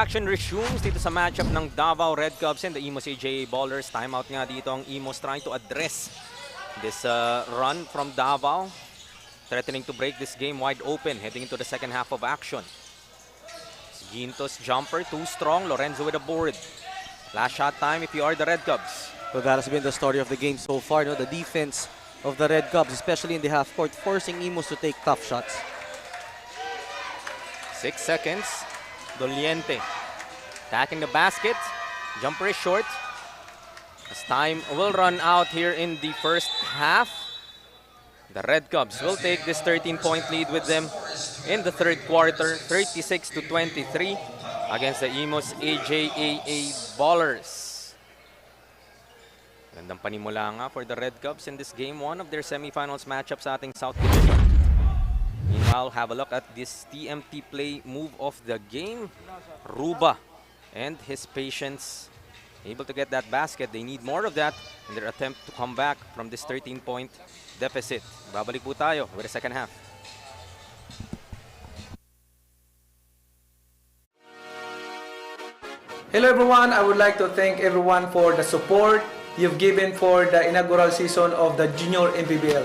Action resumes dito sa matchup ng Davao Red Cubs and the Imus 18U Ballers. Timeout nga dito ang Imus trying to address this run from Davao. Threatening to break this game wide open heading into the second half of action. Ginto's jumper too strong. Lorenzo with a board. Last shot time if you are the Red Cubs. So that has been the story of the game so far. No? The defense of the Red Cubs, especially in the half court, forcing Imus to take tough shots. 6 seconds. Doliente attacking the basket. Jumper is short. As time will run out here in the first half, the Red Cubs will take this 13-point lead with them in the third quarter, 36 to 23 against the Imus 18U Ballers. Gandang panimula nga for the Red Cubs in this game 1 of their semifinals matchup sa ating South Division. Meanwhile, have a look at this TMT play move of the game. Ruba and his patience able to get that basket. They need more of that in their attempt to come back from this 13-point deficit. Babalik po tayo with the second half. Hello everyone, I would like to thank everyone for the support you've given for the inaugural season of the Junior MPBL.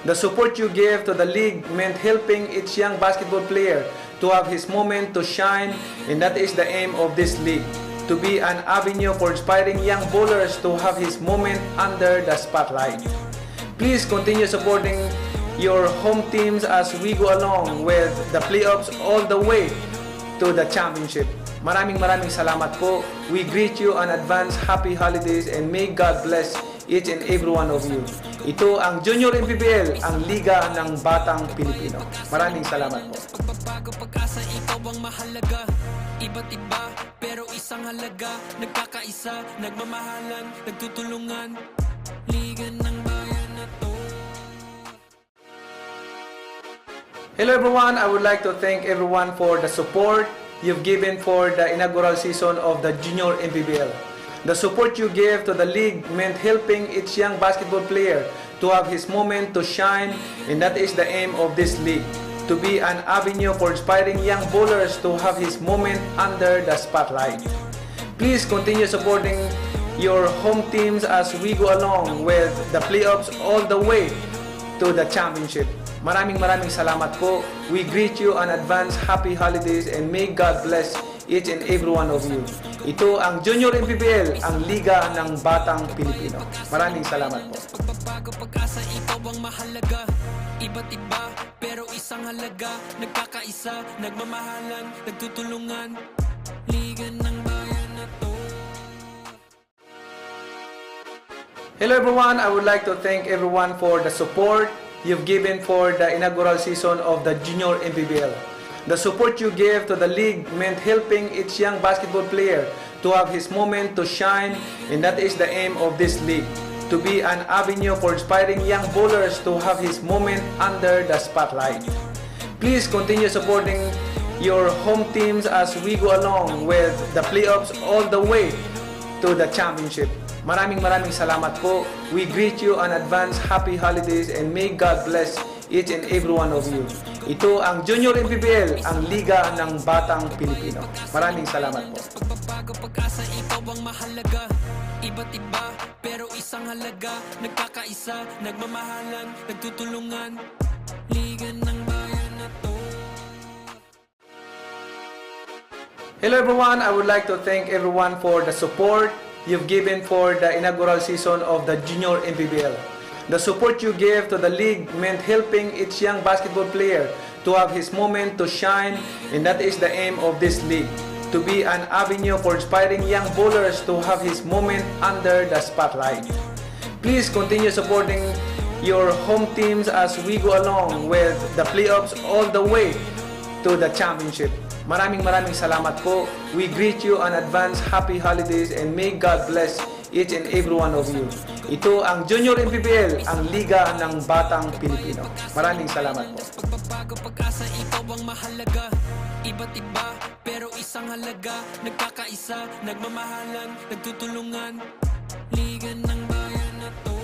The support you gave to the league meant helping each young basketball player to have his moment to shine, and that is the aim of this league, to be an avenue for inspiring young bowlers to have his moment under the spotlight. Please continue supporting your home teams as we go along with the playoffs all the way to the championship. Maraming salamat po. We greet you on advance happy holidays and may God bless each and every one of you. Ito ang Junior MPBL, ang Liga ng Batang Pilipino. Maraming salamat po. Pagbabago, pag-asa, ikaw ang mahalaga. Iba't iba, pero isang halaga. Nagkakaisa, nagmamahalan, nagtutulungan. Liga ng bayan na to. Hello everyone, I would like to thank everyone for the support you've given for the inaugural season of the Junior MPBL. The support you gave to the league meant helping each young basketball player to have his moment to shine, and that is the aim of this league, to be an avenue for inspiring young bowlers to have his moment under the spotlight. Please continue supporting your home teams as we go along with the playoffs all the way to the championship. Maraming salamat po. We greet you on advance happy holidays and may God bless each and every one of you. Ito ang Junior MPBL, ang Liga ng Batang Pilipino. Maraming salamat po. Pagbabago, pag-asa, ikaw ang mahalaga. Iba't iba, pero isang halaga. Nagkakaisa, nagmamahalan, nagtutulungan. Liga ng bayan na to. Hello everyone, I would like to thank everyone for the support you've given for the inaugural season of the Junior MPBL. The support you gave to the league meant helping each young basketball player to have his moment to shine, and that is the aim of this league, to be an avenue for inspiring young bowlers to have his moment under the spotlight. Please continue supporting your home teams as we go along with the playoffs all the way to the championship. Maraming salamat po. We greet you on advance happy holidays and may God bless each and every one of you. Ito ang Junior MPBL, ang Liga ng Batang Pilipino. Maraming salamat po. Pagbabago pag-asa, ikaw ang mahalaga. Iba't iba, pero isang halaga. Nagkakaisa, nagmamahalan, nagtutulungan. Liga ng bayan na to. Hello everyone, I would like to thank everyone for the support you've given for the inaugural season of the Junior MPBL. The support you gave to the league meant helping each young basketball player to have his moment to shine, and that is the aim of this league, to be an avenue for inspiring young bowlers to have his moment under the spotlight. Please continue supporting your home teams as we go along with the playoffs all the way to the championship. Maraming salamat po. We greet you on advance happy holidays and may God bless each and every one of you. Ito ang Junior MPBL, ang Liga ng Batang Pilipino. Maraming salamat po. Pagbabago pag-asa, ikaw ang mahalaga. Iba't iba, pero isang halaga. Nagkakaisa, nagmamahalan, nagtutulungan. Liga ng bayan na to.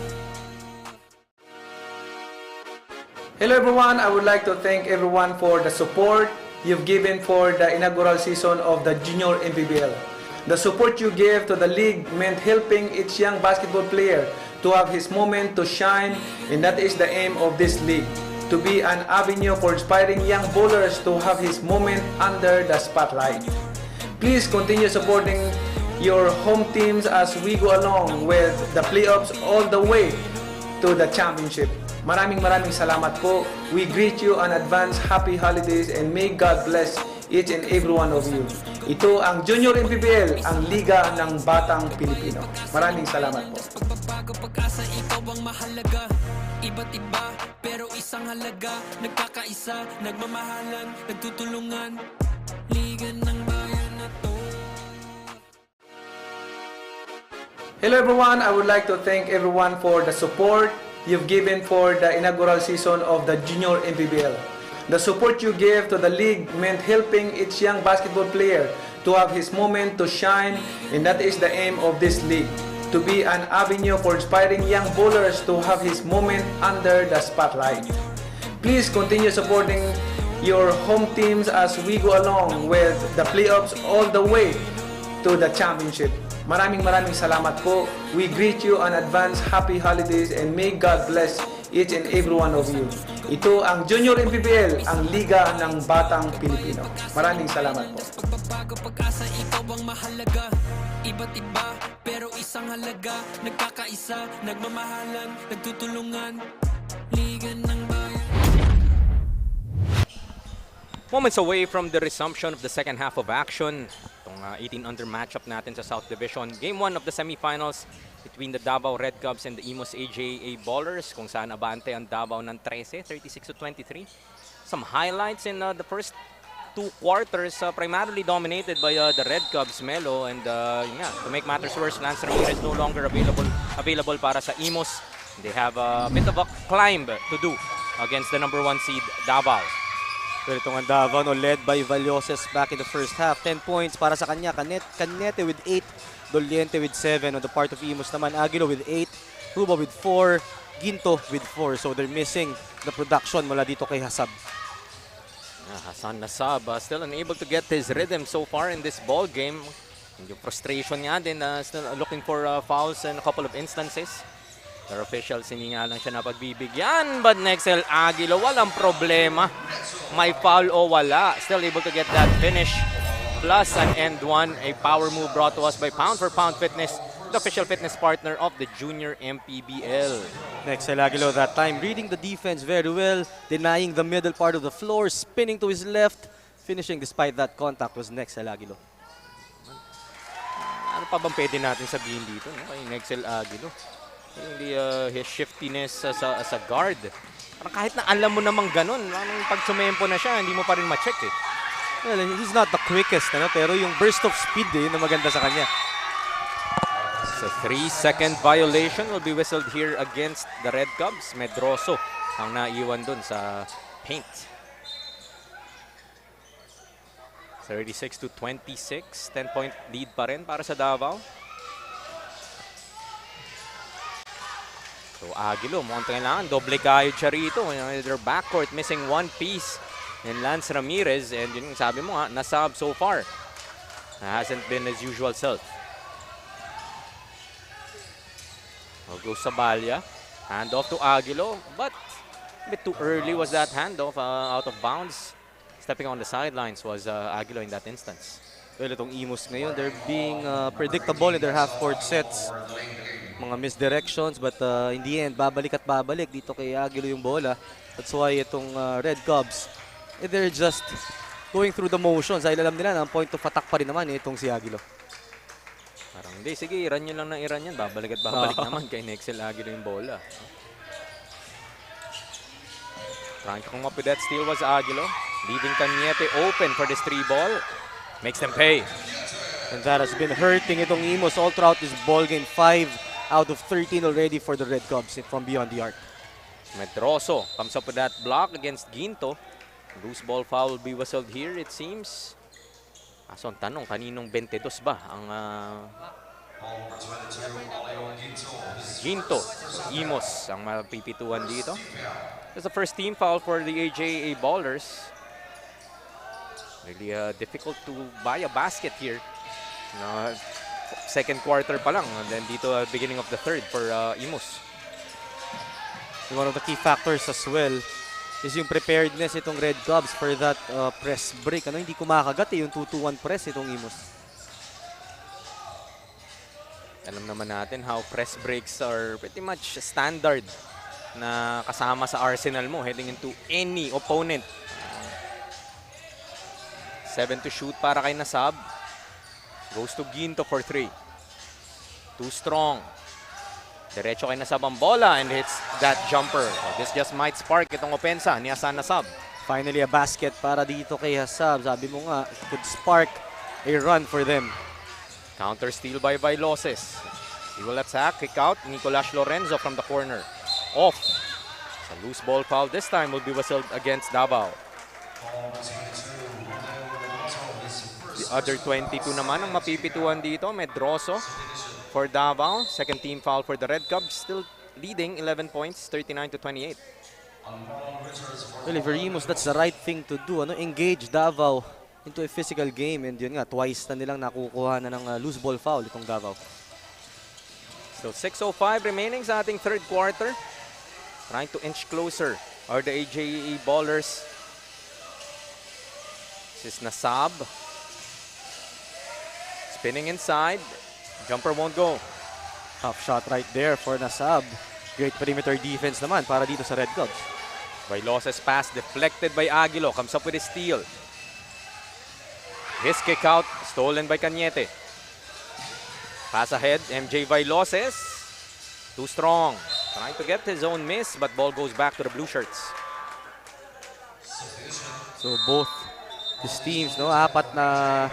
Hello everyone, I would like to thank everyone for the support you've given for the inaugural season of the Junior MPBL. The support you gave to the league meant helping each young basketball player to have his moment to shine, and that is the aim of this league, to be an avenue for inspiring young bowlers to have his moment under the spotlight. Please continue supporting your home teams as we go along with the playoffs all the way to the championship. Maraming salamat po. We greet you on advance happy holidays and may God bless each and every one of you. Ito ang Junior MPBL, ang Liga ng Batang Pilipino. Maraming salamat po. Pagbabago pag-asa, ikaw ang mahalaga. Iba't iba, pero isang halaga. Nagkakaisa, nagmamahalan, nagtutulungan. Liga ng bayan na to. Hello everyone, I would like to thank everyone for the support you've given for the inaugural season of the Junior MPBL. The support you gave to the league meant helping each young basketball player to have his moment to shine, and that is the aim of this league, to be an avenue for inspiring young bowlers to have his moment under the spotlight. Please continue supporting your home teams as we go along with the playoffs all the way to the championship. Maraming salamat po. We greet you on advance happy holidays and may God bless each and every one of you. Ito ang Junior MPBL, ang Liga ng Batang Pilipino. Maraming salamat po. Pagbabago pag-asa, ikaw ang mahalaga. Iba't iba, pero isang halaga. Nagkakaisa, nagmamahalan, nagtutulungan. Liga ng bayan. Moments away from the resumption of the second half of action. Itong 18-under matchup natin sa South Division. Game 1 of the semifinals between the Davao Red Cubs and the Imus 18U Ballers, kung saan abante ang Davao ng 13, 36-23. Some highlights in the first two quarters, primarily dominated by the Red Cubs, Melo, and to make matters worse, Lance Ramirez no longer available para sa Imus. They have a bit of a climb to do against the number 1 seed, Davao. Pero itong Davao, led by Valloses back in the first half. 10 points para sa kanya. Canete with 8, Doliente with 7. On the part of Imus naman, Aguilo with 8, Ruba with 4, Ginto with 4. So they're missing the production mula dito kay Hasab. Hassan Nasab still unable to get his rhythm so far in this ball game. Yung frustration niya din, still looking for fouls in a couple of instances. Their officials, hindi nga lang siya napagbibigyan. But Nexel Aguilo, walang problema. May foul o wala. Still able to get that finish. Plus an end one. A power move brought to us by Pound for Pound Fitness, the official fitness partner of the Junior MPBL. Nexel Aguilo that time reading the defense very well, denying the middle part of the floor, spinning to his left, finishing despite that contact was Nexel Aguilo. Ano pa bang pwede natin sabihin dito, no? Kay Nexel Aguilo? Hindi his shiftiness as a guard. Parang kahit na alam mo namang ganun, pag sumempo na siya, hindi mo pa rin ma-check eh. Well, he's not the quickest, pero yung burst of speed na maganda sa kanya. So 3-second violation will be whistled here against the Red Cubs. Medroso ang naiwan dun sa paint. 36-26. 10-point lead pa rin para sa Davao. So Aguilo, mukhang kailangan. Doble kayod siya rito. Their backcourt missing one piece in Lance Ramirez. And yun yung sabi mo nga, nasab so far. Hasn't been his usual self. Goes Sabalya. Handoff to Aguilo. But a bit too early was that handoff, out of bounds. Stepping on the sidelines was Aguilo in that instance. Well, itong Imus ngayon, they're being predictable in their half-court sets. Mga misdirections, but in the end, babalik at babalik dito kay Aguilo yung bola. That's why itong Red Cubs, they're just going through the motions. Dahil alam nila na ang point of attack pa rin naman itong si Aguilo. Parang hindi, sige, iran nyo lang ng iran yan. Babalik at babalik naman kay Nexel Aguilo yung bola. Trying to come up with that steal was Aguilo. Leaving Cañete open for this 3-ball. Makes them pay. And that has been hurting itong Imus all throughout this ball game. 5 out of 13 already for the Red Cubs from beyond the arc. Medroso comes up with that block against Ginto. Loose ball foul will be whistled here, it seems. So ang tanong, kaninong 22 ba ang Ginto, Imus ang mapipituan dito. It's the first team foul for the AJA Ballers. Really difficult to buy a basket here. Second quarter pa lang, and then dito beginning of the third for Imus. One of the key factors as well is yung preparedness itong Red Cubs for that press break. Hindi kumakagat yung 2-2-1 press itong Imus. Alam naman natin how press breaks are pretty much standard na kasama sa arsenal mo heading into any opponent. 7 to shoot para kay Nasab. Goes to Ginto for 3. Too strong. Diretso kay Nasab ang bola and hits that jumper. This just might spark itong opensa ni Hasan Nasab. Finally a basket para dito kay Hasab. Sabi mo nga, it could spark a run for them. Counter steal by Bailoses. He will attack, kick out. Nicolas Lorenzo from the corner. Off. A loose ball foul this time will be whistled against Davao. The other 22 naman ang mapipituan dito. Medroso for Davao. Second team foul for the Red Cubs. Still leading 11 points, 39-28. Well, for Imus, that's the right thing to do. Engage Davao into a physical game. And yun nga, twice na nilang nakukuha na ng loose ball foul itong Davao. So 6:05 remaining sa ating third quarter. Trying to inch closer are the AJE Ballers. This is Nasab. Spinning inside. Jumper won't go. Tough shot right there for Nasab. Great perimeter defense naman para dito sa Red Cubs. Bailoses pass deflected by Aguilo. Comes up with a steal. His kick out. Stolen by Cañete. Pass ahead. MJ Bailoses. Too strong. Trying to get his own miss, but ball goes back to the blue shirts. So both these teams, apat na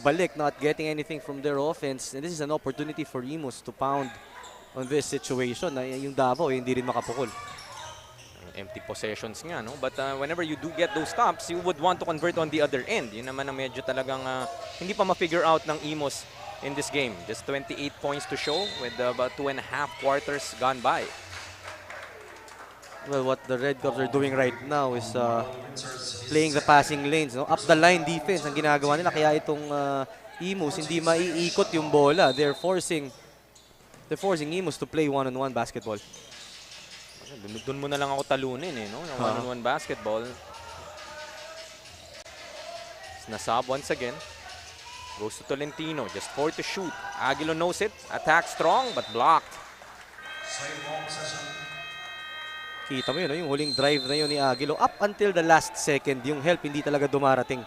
balik, not getting anything from their offense. And this is an opportunity for Imus to pound on this situation. Yung Davao, hindi rin makapukol. Empty possessions nga, no? But whenever you do get those stops, you would want to convert on the other end. Yun naman ang medyo talagang hindi pa ma-figure out ng Imus in this game. Just 28 points to show with about 2.5 quarters gone by. Well, what the Red Cubs are doing right now is playing the passing lanes. Up the line defense ang ginagawa nila. Kaya itong Imus hindi maiikot yung bola. They're forcing Imus to play one-on-one basketball. Doon mo na lang ako talunin, no? One-on-one basketball. Nasab once again. Goes to Tolentino. Just 4 to shoot. Aguilo knows it. Attack strong but blocked. Kita mo yun, yung huling drive na yun ni Aguilo. Up until the last second, yung help hindi talaga dumarating.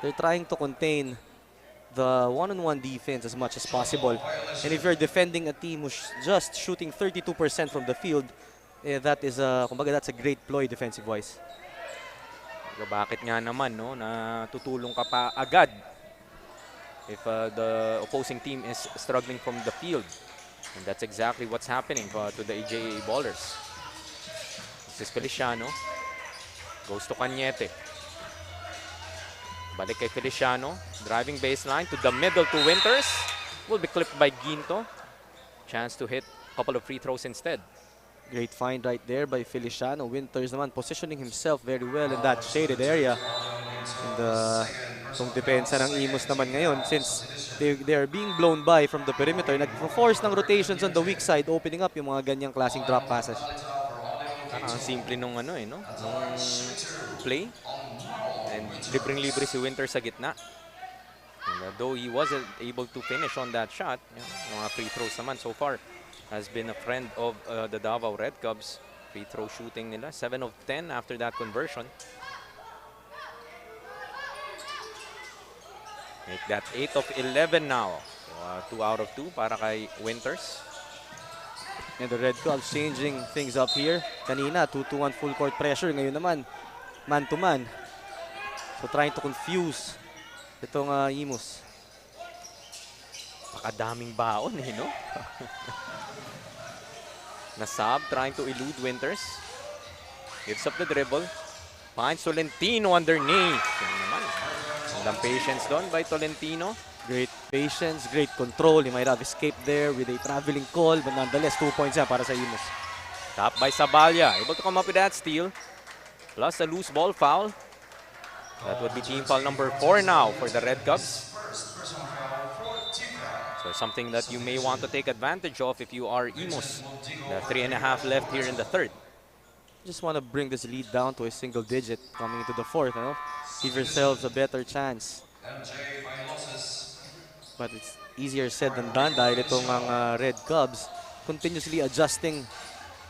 They're trying to contain the one-on-one defense as much as possible. And if you're defending a team who's just shooting 32% from the field, that is kumbaga that's a great ploy defensive-wise. Bakit nga naman, no? Na tutulong ka pa agad if the opposing team is struggling from the field. And that's exactly what's happening to the AJA Ballers. This is Feliciano. Goes to Cañete. Balik kay Feliciano. Driving baseline to the middle to Winters. Will be clipped by Ginto. Chance to hit a couple of free throws instead. Great find right there by Feliciano. Winters naman positioning himself very well in that shaded area. And itong depensa ng Imus naman ngayon, since they are being blown by from the perimeter, nag-force ng rotations on the weak side, opening up yung mga ganyang klaseng drop passes. Ang simple nung nung play. And libreng-libre si Winters sa gitna. And though he wasn't able to finish on that shot, mga free throws naman so far has been a friend of the Davao Red Cubs. Free throw shooting nila, 7 of 10 after that conversion. Make that 8 of 11 now. So, 2 out of 2 para kay Winters. And the Red Cubs changing things up here. Kanina, 2-2-1 full court pressure. Ngayon naman, man-to-man. So trying to confuse itong Imus. Pakadaming baon no? Nasab trying to elude Winters. Gives up the dribble. Finds Tolentino underneath. Yan naman. Walang patience doon by Tolentino. Great patience, great control. He might have escaped there with a traveling call, but nonetheless, 2 points yan para sa Imus. Tap by Sabalya. Able to come up with that steal. Plus a loose ball foul. That would be team foul number 4 now for the Red Cubs. So something that you may want to take advantage of if you are Imus. The 3.5 left here in the third. Just want to bring this lead down to a single digit coming into the fourth. Give yourselves a better chance. But it's easier said than done dahil itong ang Red Cubs continuously adjusting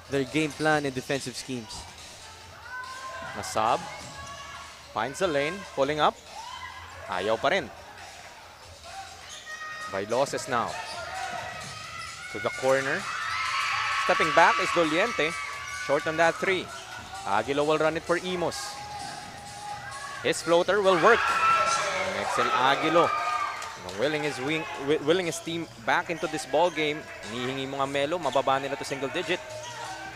their game plan and defensive schemes. Nasab finds the lane, pulling up. Ayaw pa rin. By losses now. To the corner. Stepping back is Doliente. Short on that 3. Aguilo will run it for Imus. His floater will work. And Excel Aguilo. Willing his team back into this ball game. Hinihingi mo nga Melo, mababa nila to single digit.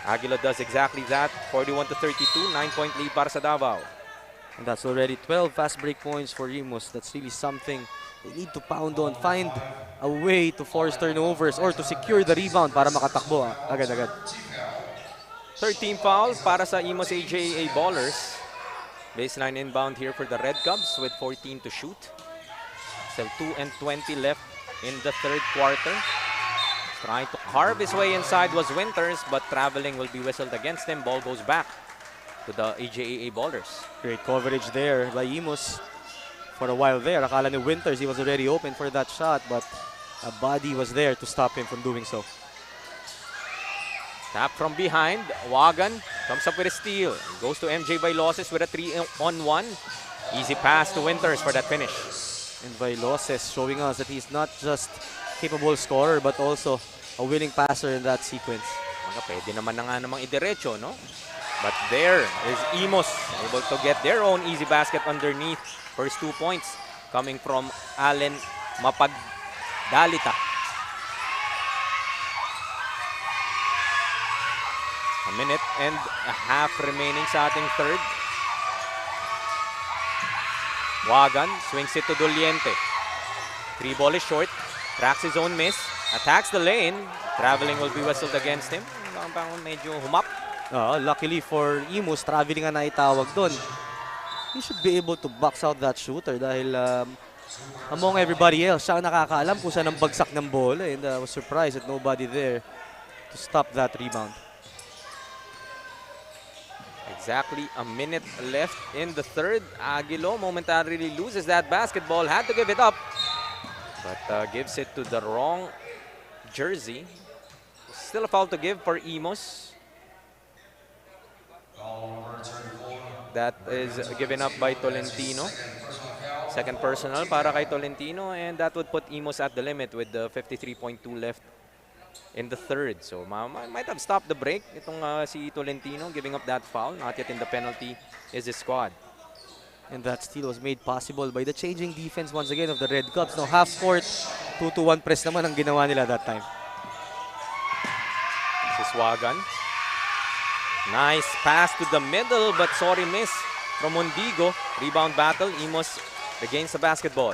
Aguilo does exactly that. 41-32, 9-point lead para sa Davao. And that's already 12 fast break points for Imus. That's really something they need to pound on. Find a way to force turnovers or to secure the rebound para makatakbo agad-agad. 13 foul para sa Imus AJA Ballers. Baseline inbound here for the Red Cubs with 14 to shoot. Still 2:20 left in the third quarter. Trying to carve his way inside was Winters, but traveling will be whistled against him. Ball goes back to the AJA Ballers. Great coverage there by Imus. For a while there, akala ni Winters he was already open for that shot, but a body was there to stop him from doing so. Tap from behind. Wagan comes up with a steal. Goes to MJ Bailoses with a 3-on-1. Easy pass to Winters for that finish. And Bailoses showing us that he's not just capable scorer but also a willing passer in that sequence. Pwede naman na nga namang idiretso, no? But there is Imus able to get their own easy basket underneath. First 2 points coming from Allen Mapagdalita. A minute and a half remaining sa ating third. Wagan swings it to Doliente. 3 ball is short. Tracks his own miss. Attacks the lane. Traveling will be whistled against him. Medyo humap. Luckily for Imus, traveling nga naitawag doon. He should be able to box out that shooter dahil among everybody else, siya ang nakakaalam kung saan ang bagsak ng bola. And I was surprised that nobody there to stop that rebound. Exactly a minute left in the third. Aguilo momentarily loses that basketball. Had to give it up. But gives it to the wrong jersey. Still a foul to give for Imus. That is given up by Tolentino. Second personal para kay Tolentino. And that would put Imus at the limit with the 53.2 left in the third. So might have stopped the break itong si Tolentino giving up that foul. Not yet in the penalty is his squad. And that steal was made possible by the changing defense once again of the Red Cubs. Now half court, 2-1 press naman ang ginawa nila that time. This is Wagan. Nice pass to the middle but sorry miss from Mondigo. Rebound battle. Imus against the basketball.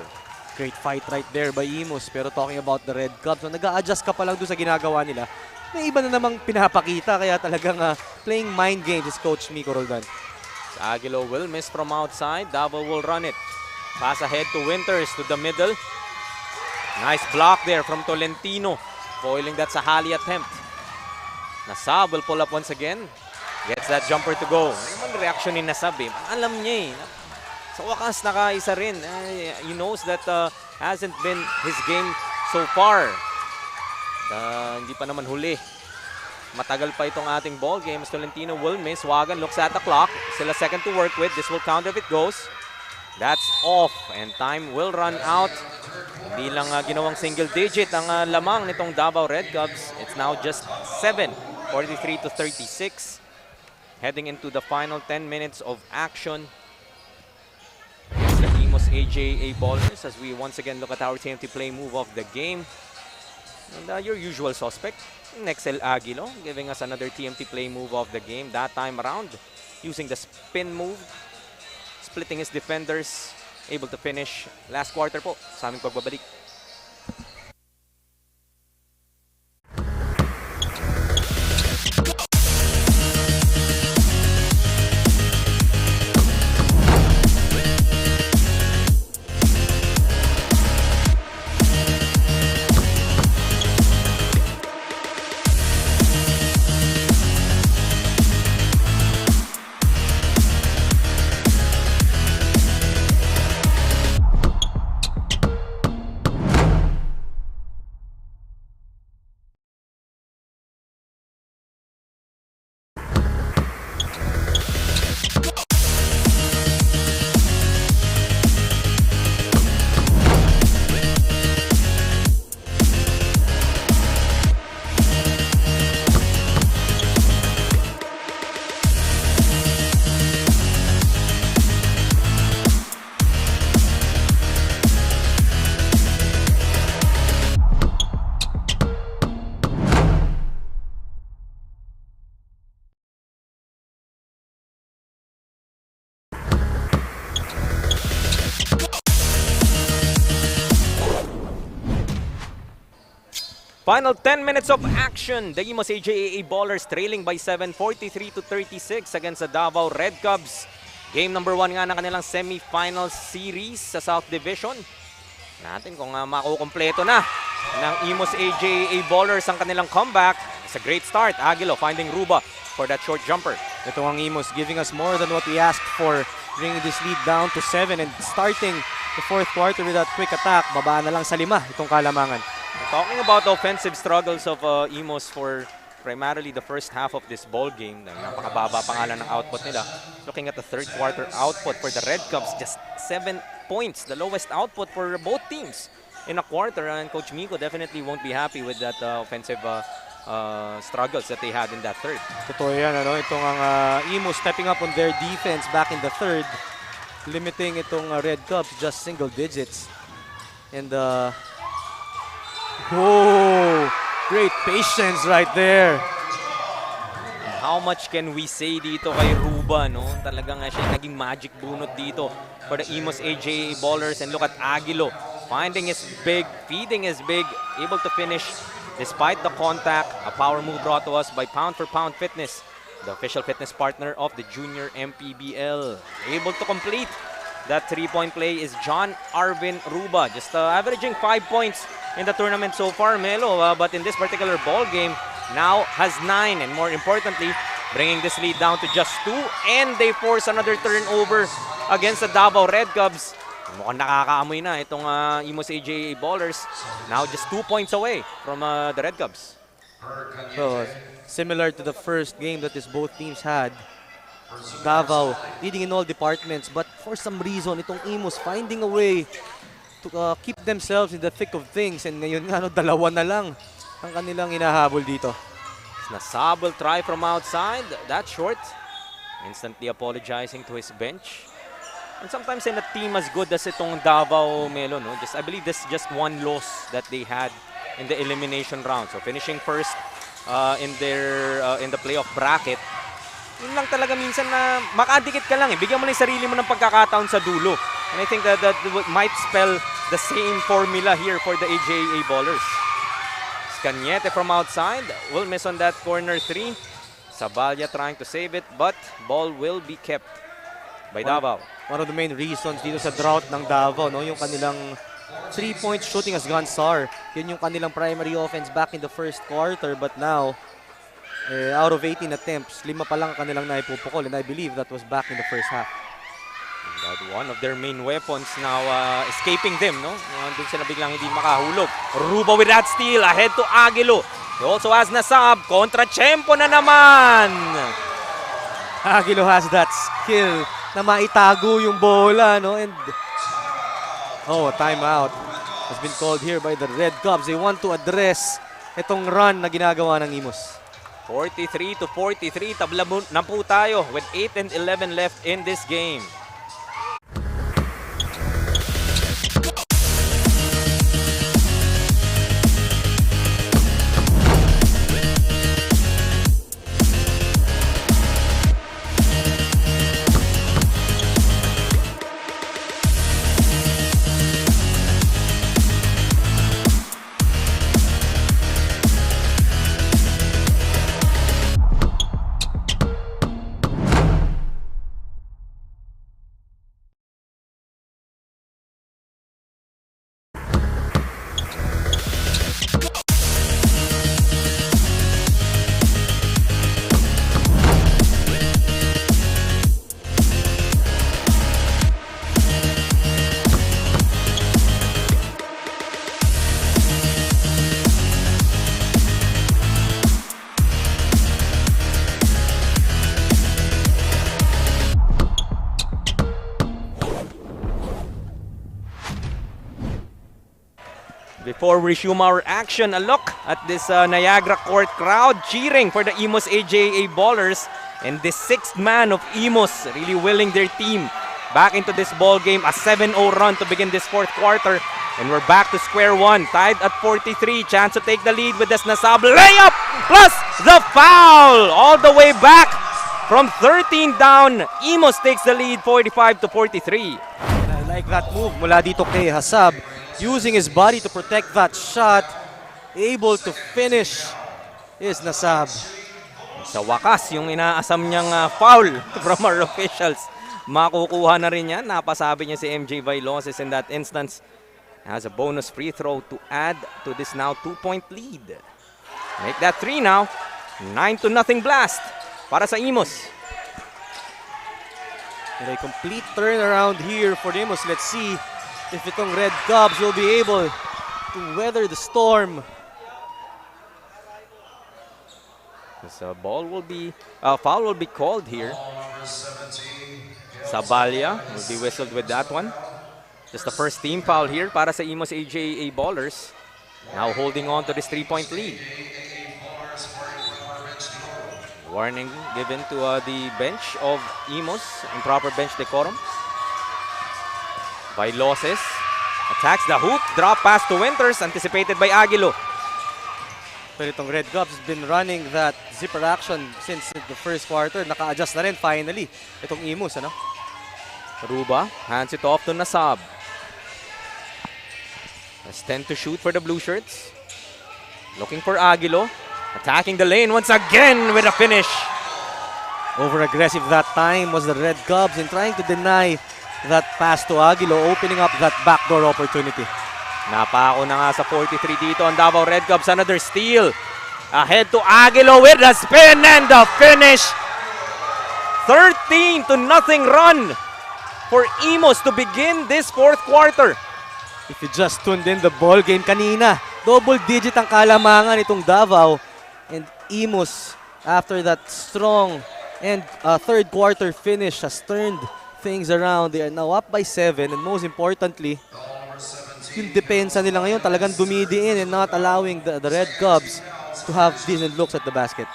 Great fight right there by Imus. Pero talking about the Red Cubs, so nag-a-adjust ka pa lang doon sa ginagawa nila. May iba na namang pinapakita, kaya talagang playing mind games is Coach Miko Roldan. Aguilo will miss from outside. Davao will run it. Pass ahead to Winters to the middle. Nice block there from Tolentino. Foiling that Sahali attempt. Nasab will pull up once again. Gets that jumper to go. Ano man reaction ni Nasab eh. Alam niya eh. Sa wakas nakaisa rin. He knows that hasn't been his game so far. Hindi pa naman huli. Matagal pa itong ating ball game. Tolentino will miss. Wagan looks at the clock. Still a second to work with. This will count if it goes. That's off. And time will run out. Hindi lang ginawang single digit ang lamang nitong Davao Red Cubs. It's now just 7. 43 to 36. Heading into the final 10 minutes of action. It's the Imus AJA Ballers as we once again look at our TMT play move of the game. And your usual suspect, Nexel Aguilo, giving us another TMT play move of the game. That time around, using the spin move, splitting his defenders, able to finish last quarter po sa aming pagbabalik. Final 10 minutes of action. The Imus AJA Ballers trailing by 7, 43 to 36 against the Davao Red Cubs. Game number 1 nga ng kanilang semi-final series sa South Division. Natin kung makukumpleto na ng Imus AJA Ballers ang kanilang comeback. It's a great start. Aguilo finding Ruba for that short jumper. Ito ang Imus giving us more than what we asked for, bringing this lead down to 7 and starting the fourth quarter with that quick attack. Babaan na lang sa 5 itong kalamangan. Talking about the offensive struggles of Imus for primarily the first half of this ball game, napakababa pa nga lang ng output nila. Looking at the third quarter output for the Red Cubs, just 7 points, the lowest output for both teams in a quarter. And Coach Miko definitely won't be happy with that offensive struggles that they had in that third. Totoo yan, ano? Itong ang Imus stepping up on their defense back in the third, limiting itong Red Cubs just single digits. And oh, great patience right there. How much can we say dito kay Ruba, no? Talagang siya naging magic bunot dito for the Imus AJA Ballers. And look at Aguilo, finding his big, feeding his big, able to finish despite the contact. A power move brought to us by Pound for Pound Fitness, the official fitness partner of the Junior MPBL. Able to complete that three-point play is John Arvin Ruba, just averaging 5 points in the tournament so far, Melo, but in this particular ball game, now has 9, and more importantly, bringing this lead down to just 2, and they force another turnover against the Davao Red Cubs. Mukhang nakakaamoy na itong Imus AJA Ballers, now just 2 points away from the Red Cubs. So, similar to the first game that both teams had, Davao leading in all departments, but for some reason, itong Imus finding a way to keep themselves in the thick of things, and ngayon nga, dalawa na lang ang kanilang hinahabol dito. Nasab will try from outside, that's short. Instantly apologizing to his bench. And sometimes in a team as good as itong Davao, Melo, no? I believe this is just one loss that they had in the elimination round. So finishing first in the playoff bracket, yun lang talaga minsan na makadikit ka lang eh. Bigyan mo lang yung sarili mo ng pagkakataon sa dulo And I think that might spell the same formula here for the AJA ballers. Cañete from outside will miss on that corner 3. Sabalya trying to save it, but ball will be kept by Davao. One of the main reasons dito sa drought ng Davao, no, yung kanilang 3-point shooting as Gansar. Yun yung kanilang primary offense back in the first quarter, but now out of 18 attempts, 5 pa lang kanilang naipupukol, and I believe that was back in the first half. And that one of their main weapons now escaping them, no? Doon sila biglang hindi makahulog. Ruba with that steal, ahead to Aguilo. He also has Nasab, kontra-tsempo na naman! Aguilo has that skill na maitago yung bola, no? And a timeout has been called here by the Red Cubs. They want to address itong run na ginagawa ng Imus. 43-43, tabla na po tayo with 8 and 11 left in this game. Before we resume our action, a look at this Niagara court crowd cheering for the Imus AJA ballers. And this sixth man of Imus really willing their team back into this ball game. A 7-0 run to begin this fourth quarter. And we're back to square one, tied at 43. Chance to take the lead with this Nasab layup plus the foul. All the way back from 13 down. Imus takes the lead 45-43. I like that move mula dito kay Hasab. Using his body to protect that shot. Able to finish is Nasab. Sa wakas, yung inaasam niyang foul from our officials. Makukuha na rin yan. Napasabi niya si MJ Vailoses in that instance. Has a bonus free throw to add to this now 2-point lead. Make that 3 now. 9-0 blast para sa Imus. And a complete turnaround here for the Imus. Let's see if itong Red Cubs will be able to weather the storm. This foul will be called here. Sabalya will be whistled with that one. Just the first team foul here para sa Imus AJA ballers. Now holding on to this 3-point lead. Warning given to the bench of Imus, improper bench decorum. Vailoses attacks the hoop, drop pass to Winters, anticipated by Aguilo. Pero itong Red Cubs has been running that zipper action since the first quarter. Naka-adjust na rin finally itong Imus, ano? Ruba hands it off to Nasab. Has 10 to shoot for the blue shirts. Looking for Aguilo. Attacking the lane once again with a finish. Over-aggressive that time was the Red Cubs in trying to deny that pass to Aguilo, opening up that backdoor opportunity. Napako na nga sa 43 dito ang Davao Red Cubs. Another steal. Ahead to Aguilo with the spin and the finish. 13-0 run for Imus to begin this fourth quarter. If you just tuned in the ball game kanina, double-digit ang kalamangan itong Davao. And Imus, after that strong and third quarter finish, has turned things around. They are now up by 7, and most importantly, yung depensa nila ngayon talagang dumidiin and not allowing the Red Cubs to have decent looks at the basket.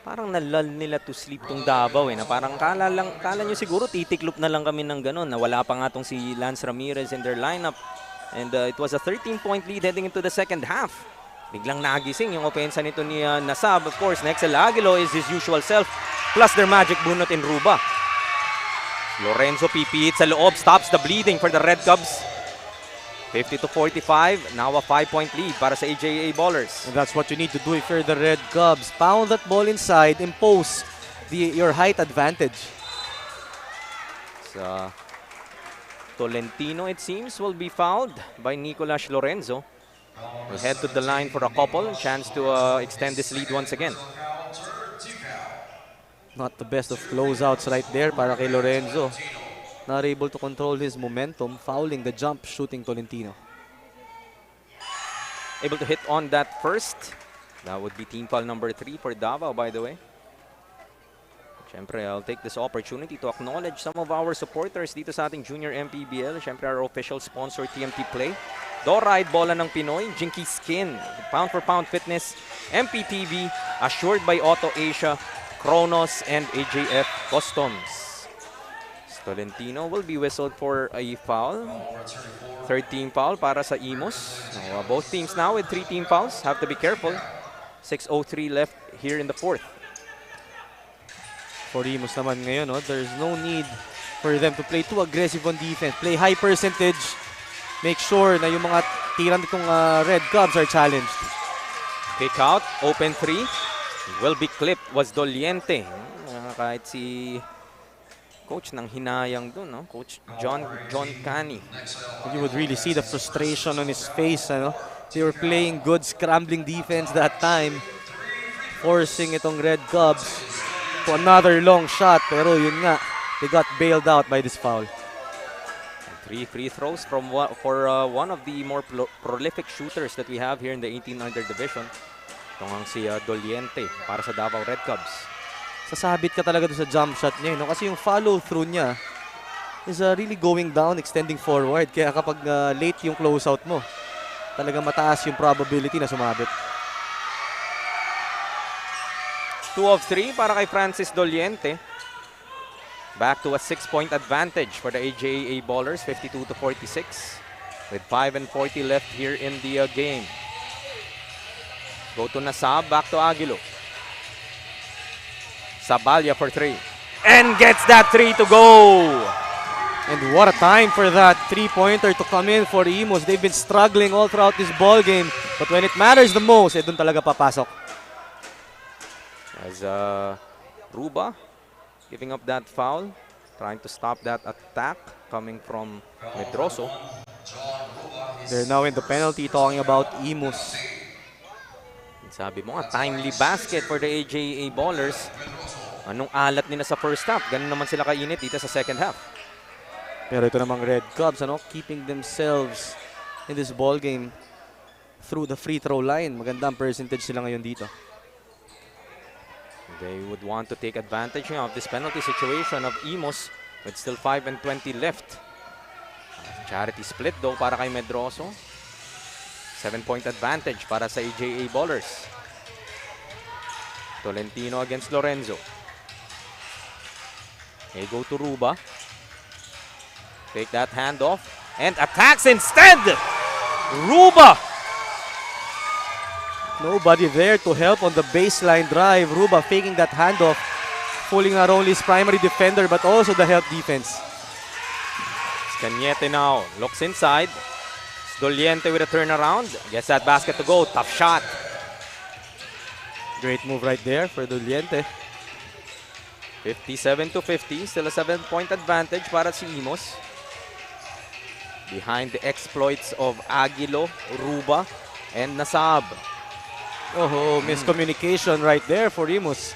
Parang nalal nila to sleep tong Davao na parang kala nyo siguro titiklop na lang kami ng ganun na wala pa nga tong si Lance Ramirez in their lineup. And it was a 13-point lead heading into the second half. Biglang nagising yung opensa nito ni Nasab. Of course, Nexel Aguilo is his usual self, plus their magic bunot in Ruba. Lorenzo pipit sa loob, stops the bleeding for the Red Cubs. 50-45, now a 5-point lead para sa AJA Ballers. And that's what you need to do if you're the Red Cubs. Pound that ball inside, impose your height advantage. So, Tolentino, it seems, will be fouled by Nicolas Lorenzo. Will head to the line for a couple, chance to extend this lead once again. Not the best of closeouts right there para kay Lorenzo. Not able to control his momentum, fouling the jump, shooting Tolentino. Able to hit on that first. That would be team foul number 3 for Davao, by the way. Siyempre, I'll take this opportunity to acknowledge some of our supporters dito sa ating Junior MPBL. Siyempre, our official sponsor, TMT Play. Doride, Bola ng Pinoy, Jinky Skin, Pound for Pound Fitness, MPTV, Assured by Auto Asia, Kronos, and AJF Customs. Tolentino will be whistled for a foul. Third team foul para sa Imus. Both teams now with 3 team fouls. Have to be careful. 6:03 left here in the fourth. For Imus naman ngayon, there's no need for them to play too aggressive on defense. Play high percentage. Make sure na yung mga tirang itong Red Cubs are challenged. Kick out, open 3. Will be clipped was Doliente. Kahit si coach nang hinayang dun, no? Coach John Cani. You would really see the frustration on his face. They were playing good scrambling defense that time, forcing itong Red Cubs to another long shot. Pero yun nga, they got bailed out by this foul. 3 free throws from one of the more prolific shooters that we have here in the 18 under division. Ito nga si Doliente para sa Davao Red Cubs. Sasabit ka talaga doon sa jump shot niya. Kasi yung follow-through niya is really going down, extending forward. Kaya kapag late yung closeout mo, talaga mataas yung probability na sumabit. 2 of 3 para kay Francis Doliente. Back to a 6-point advantage for the AJA Ballers, 52-46. With 5:40 left here in the game. Go to Nasab, back to Aguilo. Sabalya for 3. And gets that 3 to go! And what a time for that 3-pointer to come in for Imus. They've been struggling all throughout this ball game. But when it matters the most, dun talaga papasok. As Ruba giving up that foul. Trying to stop that attack coming from Medroso. They're now in the penalty talking about Imus. Sabi mo nga, timely basket for the AJA Ballers. Anong alat nila sa first half? Ganun naman sila kainit dito sa second half. Pero ito namang Red Cubs, keeping themselves in this ball game through the free throw line. Magandang percentage sila ngayon dito. They would want to take advantage of this penalty situation of Imus with still 5:20 left. Charity split though para kay Medroso. 7-point advantage para sa AJA Ballers. Tolentino against Lorenzo. They go to Ruba. Take that handoff and attacks instead! Ruba! Nobody there to help on the baseline drive. Ruba faking that handoff, fooling not only his primary defender but also the help defense. Cañete now looks inside. Doliente with a turnaround. Gets that basket to go. Tough shot. Great move right there for Doliente. 57-50. Still a 7-point advantage para si Imus. Behind the exploits of Aguilo, Ruba, and Nasab. Oh, miscommunication right there for Imus.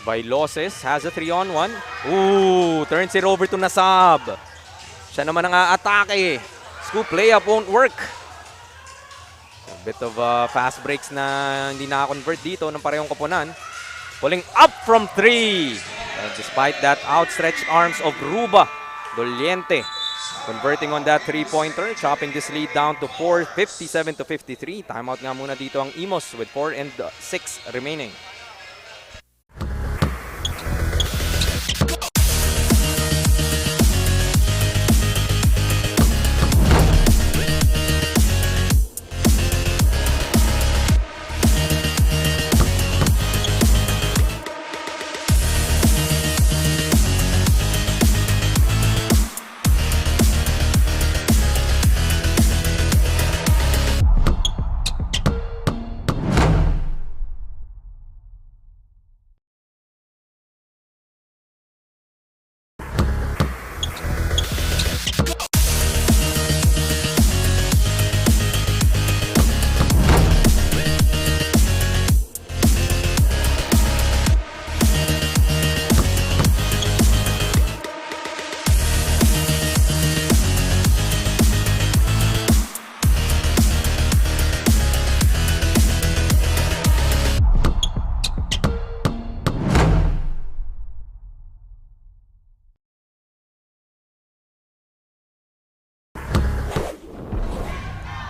Bailoses has a 3-on-1. Ooh, turns it over to Nasab. Siya naman ang aatake. Scoop layup won't work. A bit of fast breaks na hindi nakakonvert dito ng parehong koponan. Pulling up from 3. Despite that outstretched arms of Ruba, Doliente converting on that 3-pointer, chopping this lead down to 4, 57-53. Timeout nga muna dito ang Imus with 4 and 6 remaining.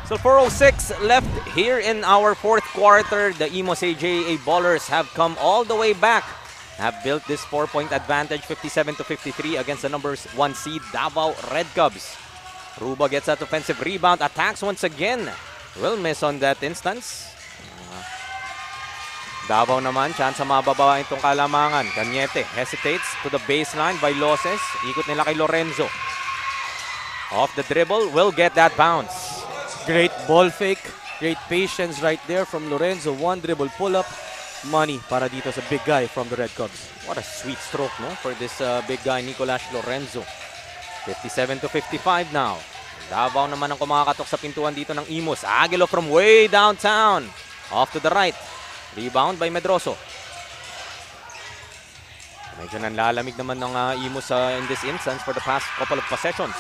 So 4:06 left here in our fourth quarter. The Imus AJA Ballers have come all the way back. Have built this 4-point advantage, 57-53 against the number 1 seed Davao Red Cubs. Ruba gets that offensive rebound, attacks once again. Will miss on that instance. Davao naman, chance sa mababa itong kalamangan. Cañete hesitates to the baseline by Loses. Ikot nila kay Lorenzo. Off the dribble, will get that bounce. Great ball fake, great patience right there from Lorenzo. One dribble pull-up, money para dito sa big guy from the Red Cubs. What a sweet stroke, no, for this big guy, Nicolas Lorenzo. 57-55 now. Davao naman ang kumakatok sa pintuan dito ng Imus. Aguilo from way downtown. Off to the right. Rebound by Medroso. Medyo nanlalamig naman ng Imus in this instance for the past couple of possessions.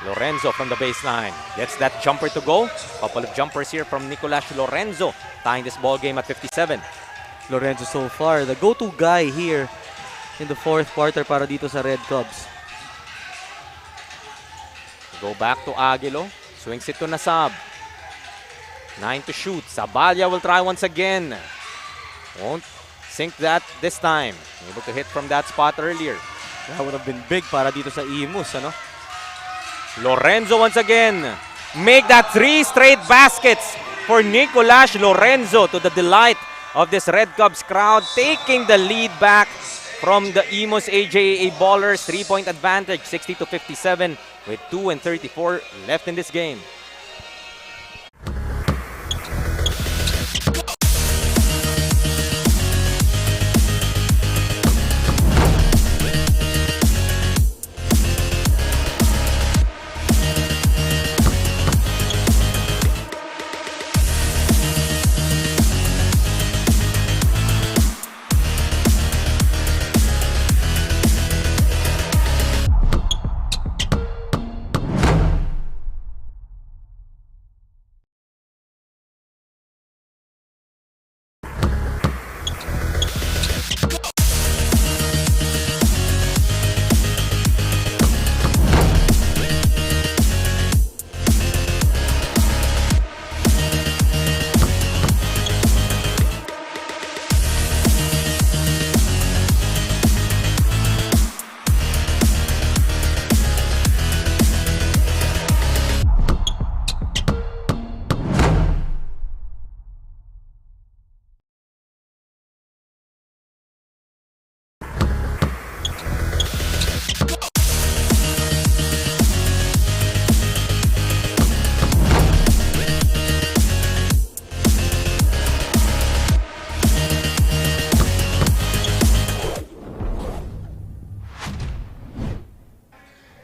Lorenzo from the baseline. Gets that jumper to go. Couple of jumpers here from Nicolas Lorenzo. Tying this ball game at 57. Lorenzo so far, the go-to guy here in the fourth quarter para dito sa Red Cubs. Go back to Aguilo. Swings it to Nasab. 9 to shoot. Sabalia will try once again. Won't sink that this time. Able to hit from that spot earlier. That would have been big para dito sa Imus, ano? Lorenzo once again. Make that 3 straight baskets for Nicolas Lorenzo, to the delight of this Red Cubs crowd, taking the lead back from the Imus AJA Ballers. 3-point advantage, 60-57 with 2:34 left in this game.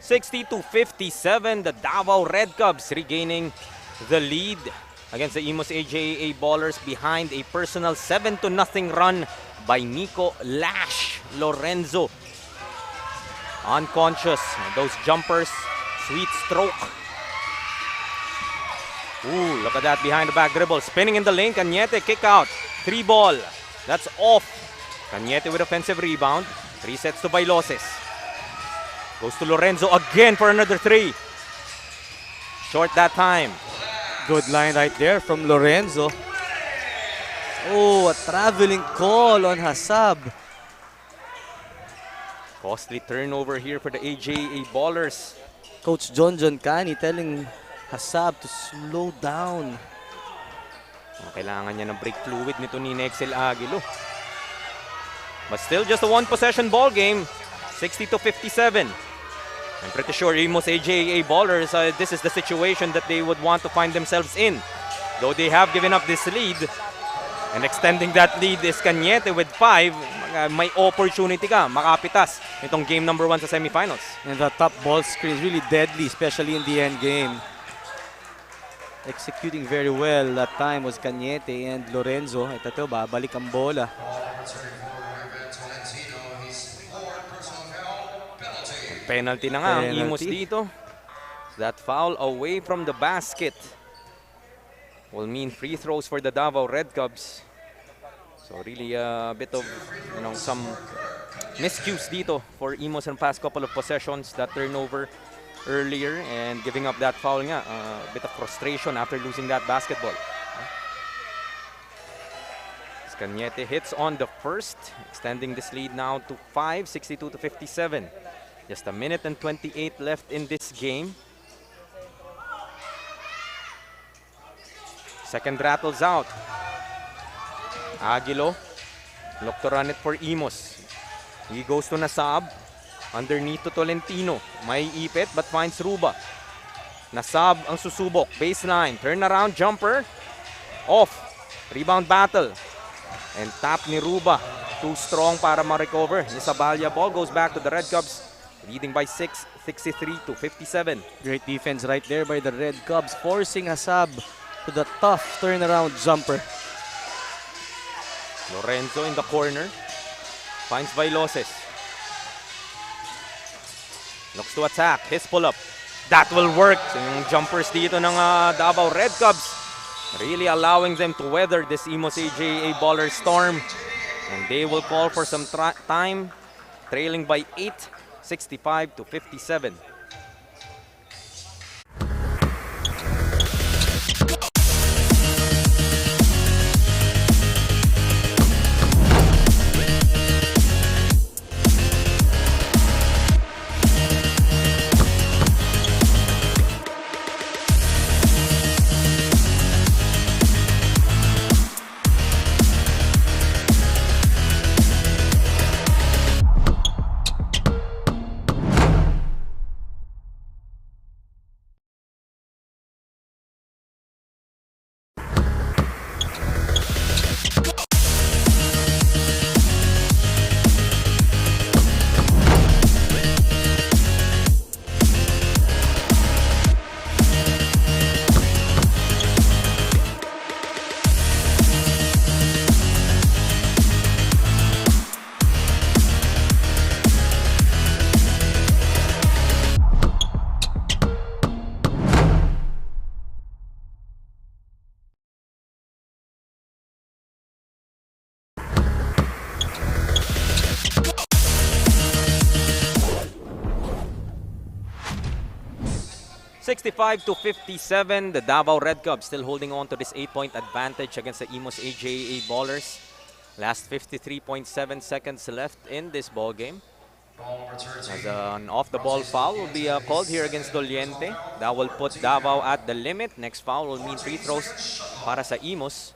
(60-57), the Davao Red Cubs regaining the lead against the Imus AJA Ballers behind a personal 7-0 run by Nico Lash Lorenzo. Unconscious. Those jumpers, sweet stroke. Ooh, look at that behind the back dribble. Spinning in the lane, Cañete kick out. 3 ball. That's off. Cañete with offensive rebound. 3 sets to Bailoses. Goes to Lorenzo again for another 3. Short that time. Good line right there from Lorenzo. Oh, a traveling call on Hasab. Costly turnover here for the AJA Ballers. Coach John Cani telling Hasab to slow down. Kailangan niya ng break fluid nito ni Nexel Aguilo. But still just a 1-possession ball game. 60-57. I'm pretty sure Imus AJA Ballers, this is the situation that they would want to find themselves in. Though they have given up this lead, and extending that lead is Cañete with 5. May opportunity ka, makapitas itong game number 1 sa semifinals. And the top ball screen is really deadly, especially in the end game. Executing very well that time was Cañete and Lorenzo. Ito to, babalik ang bola. Penalty na nga ang Imus dito. That foul away from the basket will mean free throws for the Davao Red Cubs. So really a bit of, some miscues dito for Imus in past couple of possessions. That turnover earlier and giving up that foul nga. A bit of frustration after losing that basketball. Cañete hits on the first, extending this lead now to 5, 62 to 57. Just a minute and 28 left in this game. Second rattles out. Aguilo look to run it for Imus. He goes to Nasab. Underneath to Tolentino. May ipit but finds Ruba. Nasab ang susubok. Baseline. Turnaround jumper. Off. Rebound battle. And tap ni Ruba. Too strong para ma-recover. Nisabalya ball goes back to the Red Cubs. Leading by 6, 63 to 57. Great defense right there by the Red Cubs, forcing Hasab to the tough turnaround jumper. Lorenzo in the corner. Finds Bailoses. Looks to attack. His pull-up. That will work. Yung jumpers dito ng Davao Red Cubs. Really allowing them to weather this Imus AJA baller storm. And they will call for some time. Trailing by 8, 65 to 57. (65 to 57), the Davao Red Cubs still holding on to this 8-point advantage against the Imus AJA Ballers. Last 53.7 seconds left in this ball game. As an off-the-ball foul will be called here against Doliente. That will put Davao at the limit. Next foul will mean free throws para sa Imus.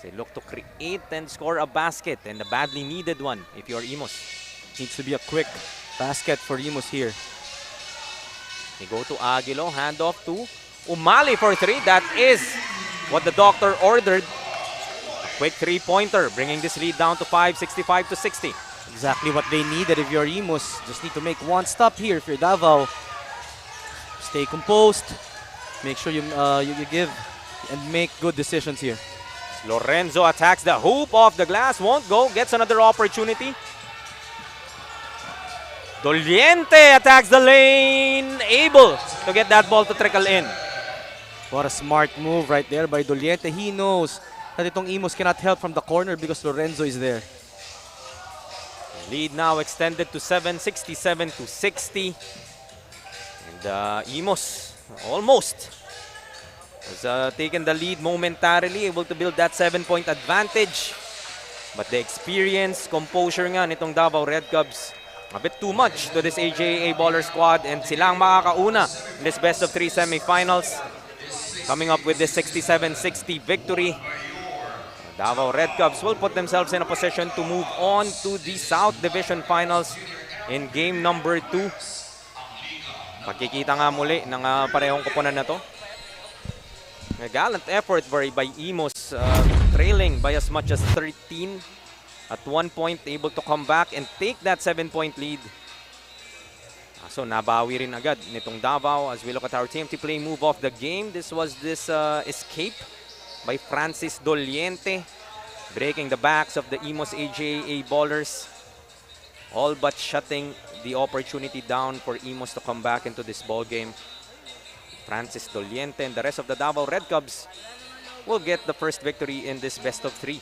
They look to create and score a basket, and a badly needed one if you're Imus. Needs to be a quick basket for Imus here. They go to Aguilo, handoff to Umali for 3. That is what the doctor ordered. A quick three-pointer, bringing this lead down to 5, 65 to 60. Exactly what they needed if you're Imus. Just need to make one stop here if you're Davao. Stay composed. Make sure you give and make good decisions here. Lorenzo attacks the hoop off the glass, won't go, gets another opportunity. Doliente attacks the lane, able to get that ball to trickle in. What a smart move right there by Doliente. He knows that itong Imus cannot help from the corner because Lorenzo is there. Lead now extended to 7, 67 to 60. And Imus almost has taken the lead momentarily, able to build that 7-point advantage. But the experience, composure nga nitong Davao Red Cubs, a bit too much to this AJA baller squad, and silang makakauna in this best of 3 semifinals. Coming up with this 67-60 victory, Davao Red Cubs will put themselves in a position to move on to the South Division Finals in game number 2. Pagkikita nga muli ng parehong koponan na to. A gallant effort by Imus, trailing by as much as 13. At one point, able to come back and take that 7-point lead. So nabawi rin agad nitong Davao as we look at our TMT play move of the game. This was this escape by Francis Doliente, breaking the backs of the Imus AJA ballers, all but shutting the opportunity down for Imus to come back into this ball game. Francis Doliente and the rest of the Davao Red Cubs will get the first victory in this best of 3.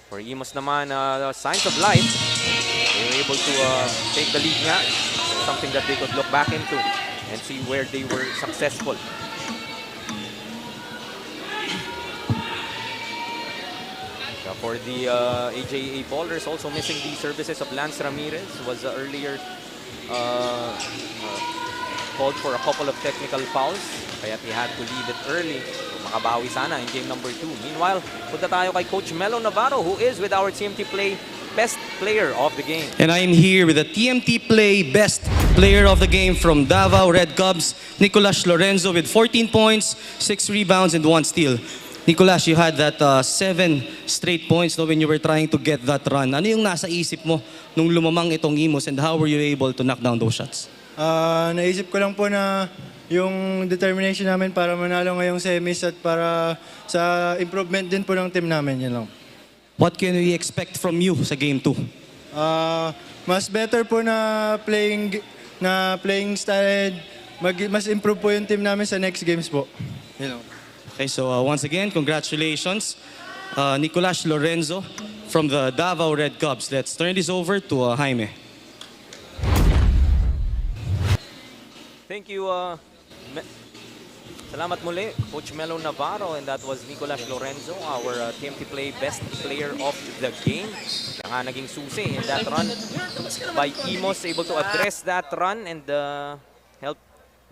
For Imus naman, signs of life. They were able to take the lead nga. Something that they could look back into. and see where they were successful. For the AJA bowlers, also missing the services of Lance Ramirez, was earlier called for a couple of technical fouls, kaya he had to leave it early. So makabawi sana in game number 2. Meanwhile, punta tayo kay Coach Melo Navarro, who is with our TMT Play Best Player of the Game. And I am here with the TMT Play Best Player of the Game from Davao Red Cubs, Nicolas Lorenzo with 14 points, 6 rebounds, and 1 steal. Nicolas, you had that 7 straight points when you were trying to get that run. Ano yung nasa isip mo nung lumamang itong Imus, and how were you able to knock down those shots? Naisip ko lang po na yung determination namin para manalo ngayong semis at para sa improvement din po ng team namin. Yan lang. What can we expect from you sa game 2? Mas better po na playing style. Mas improve po yung team namin sa next games po. Yan lang. Okay, so once again, congratulations, Nicolas Lorenzo from the Davao Red Cubs. Let's turn this over to Jaime. Thank you. Salamat muli, Coach Melo Navarro, and that was Nicolas Lorenzo, our TMT Play Best Player of the Game. Siya nga naging susi in that run by Imus, able to address that run and help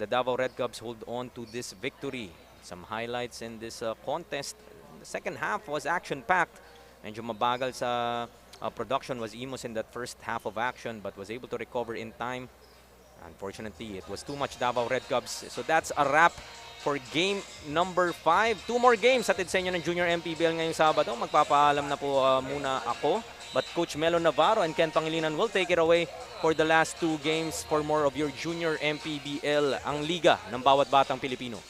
the Davao Red Cubs hold on to this victory. Some highlights in this contest. The second half was action-packed. Medyo mabagal sa production was Imus in that first half of action, but was able to recover in time. Unfortunately, it was too much Davao Red Cubs. So that's a wrap for game number 5. 2 more games hatid sa inyo ng Junior MPBL ngayong Sabado. Magpapaalam na po muna ako. But Coach Melo Navarro and Ken Pangilinan will take it away for the last 2 games for more of your Junior MPBL, ang liga ng bawat batang Pilipino.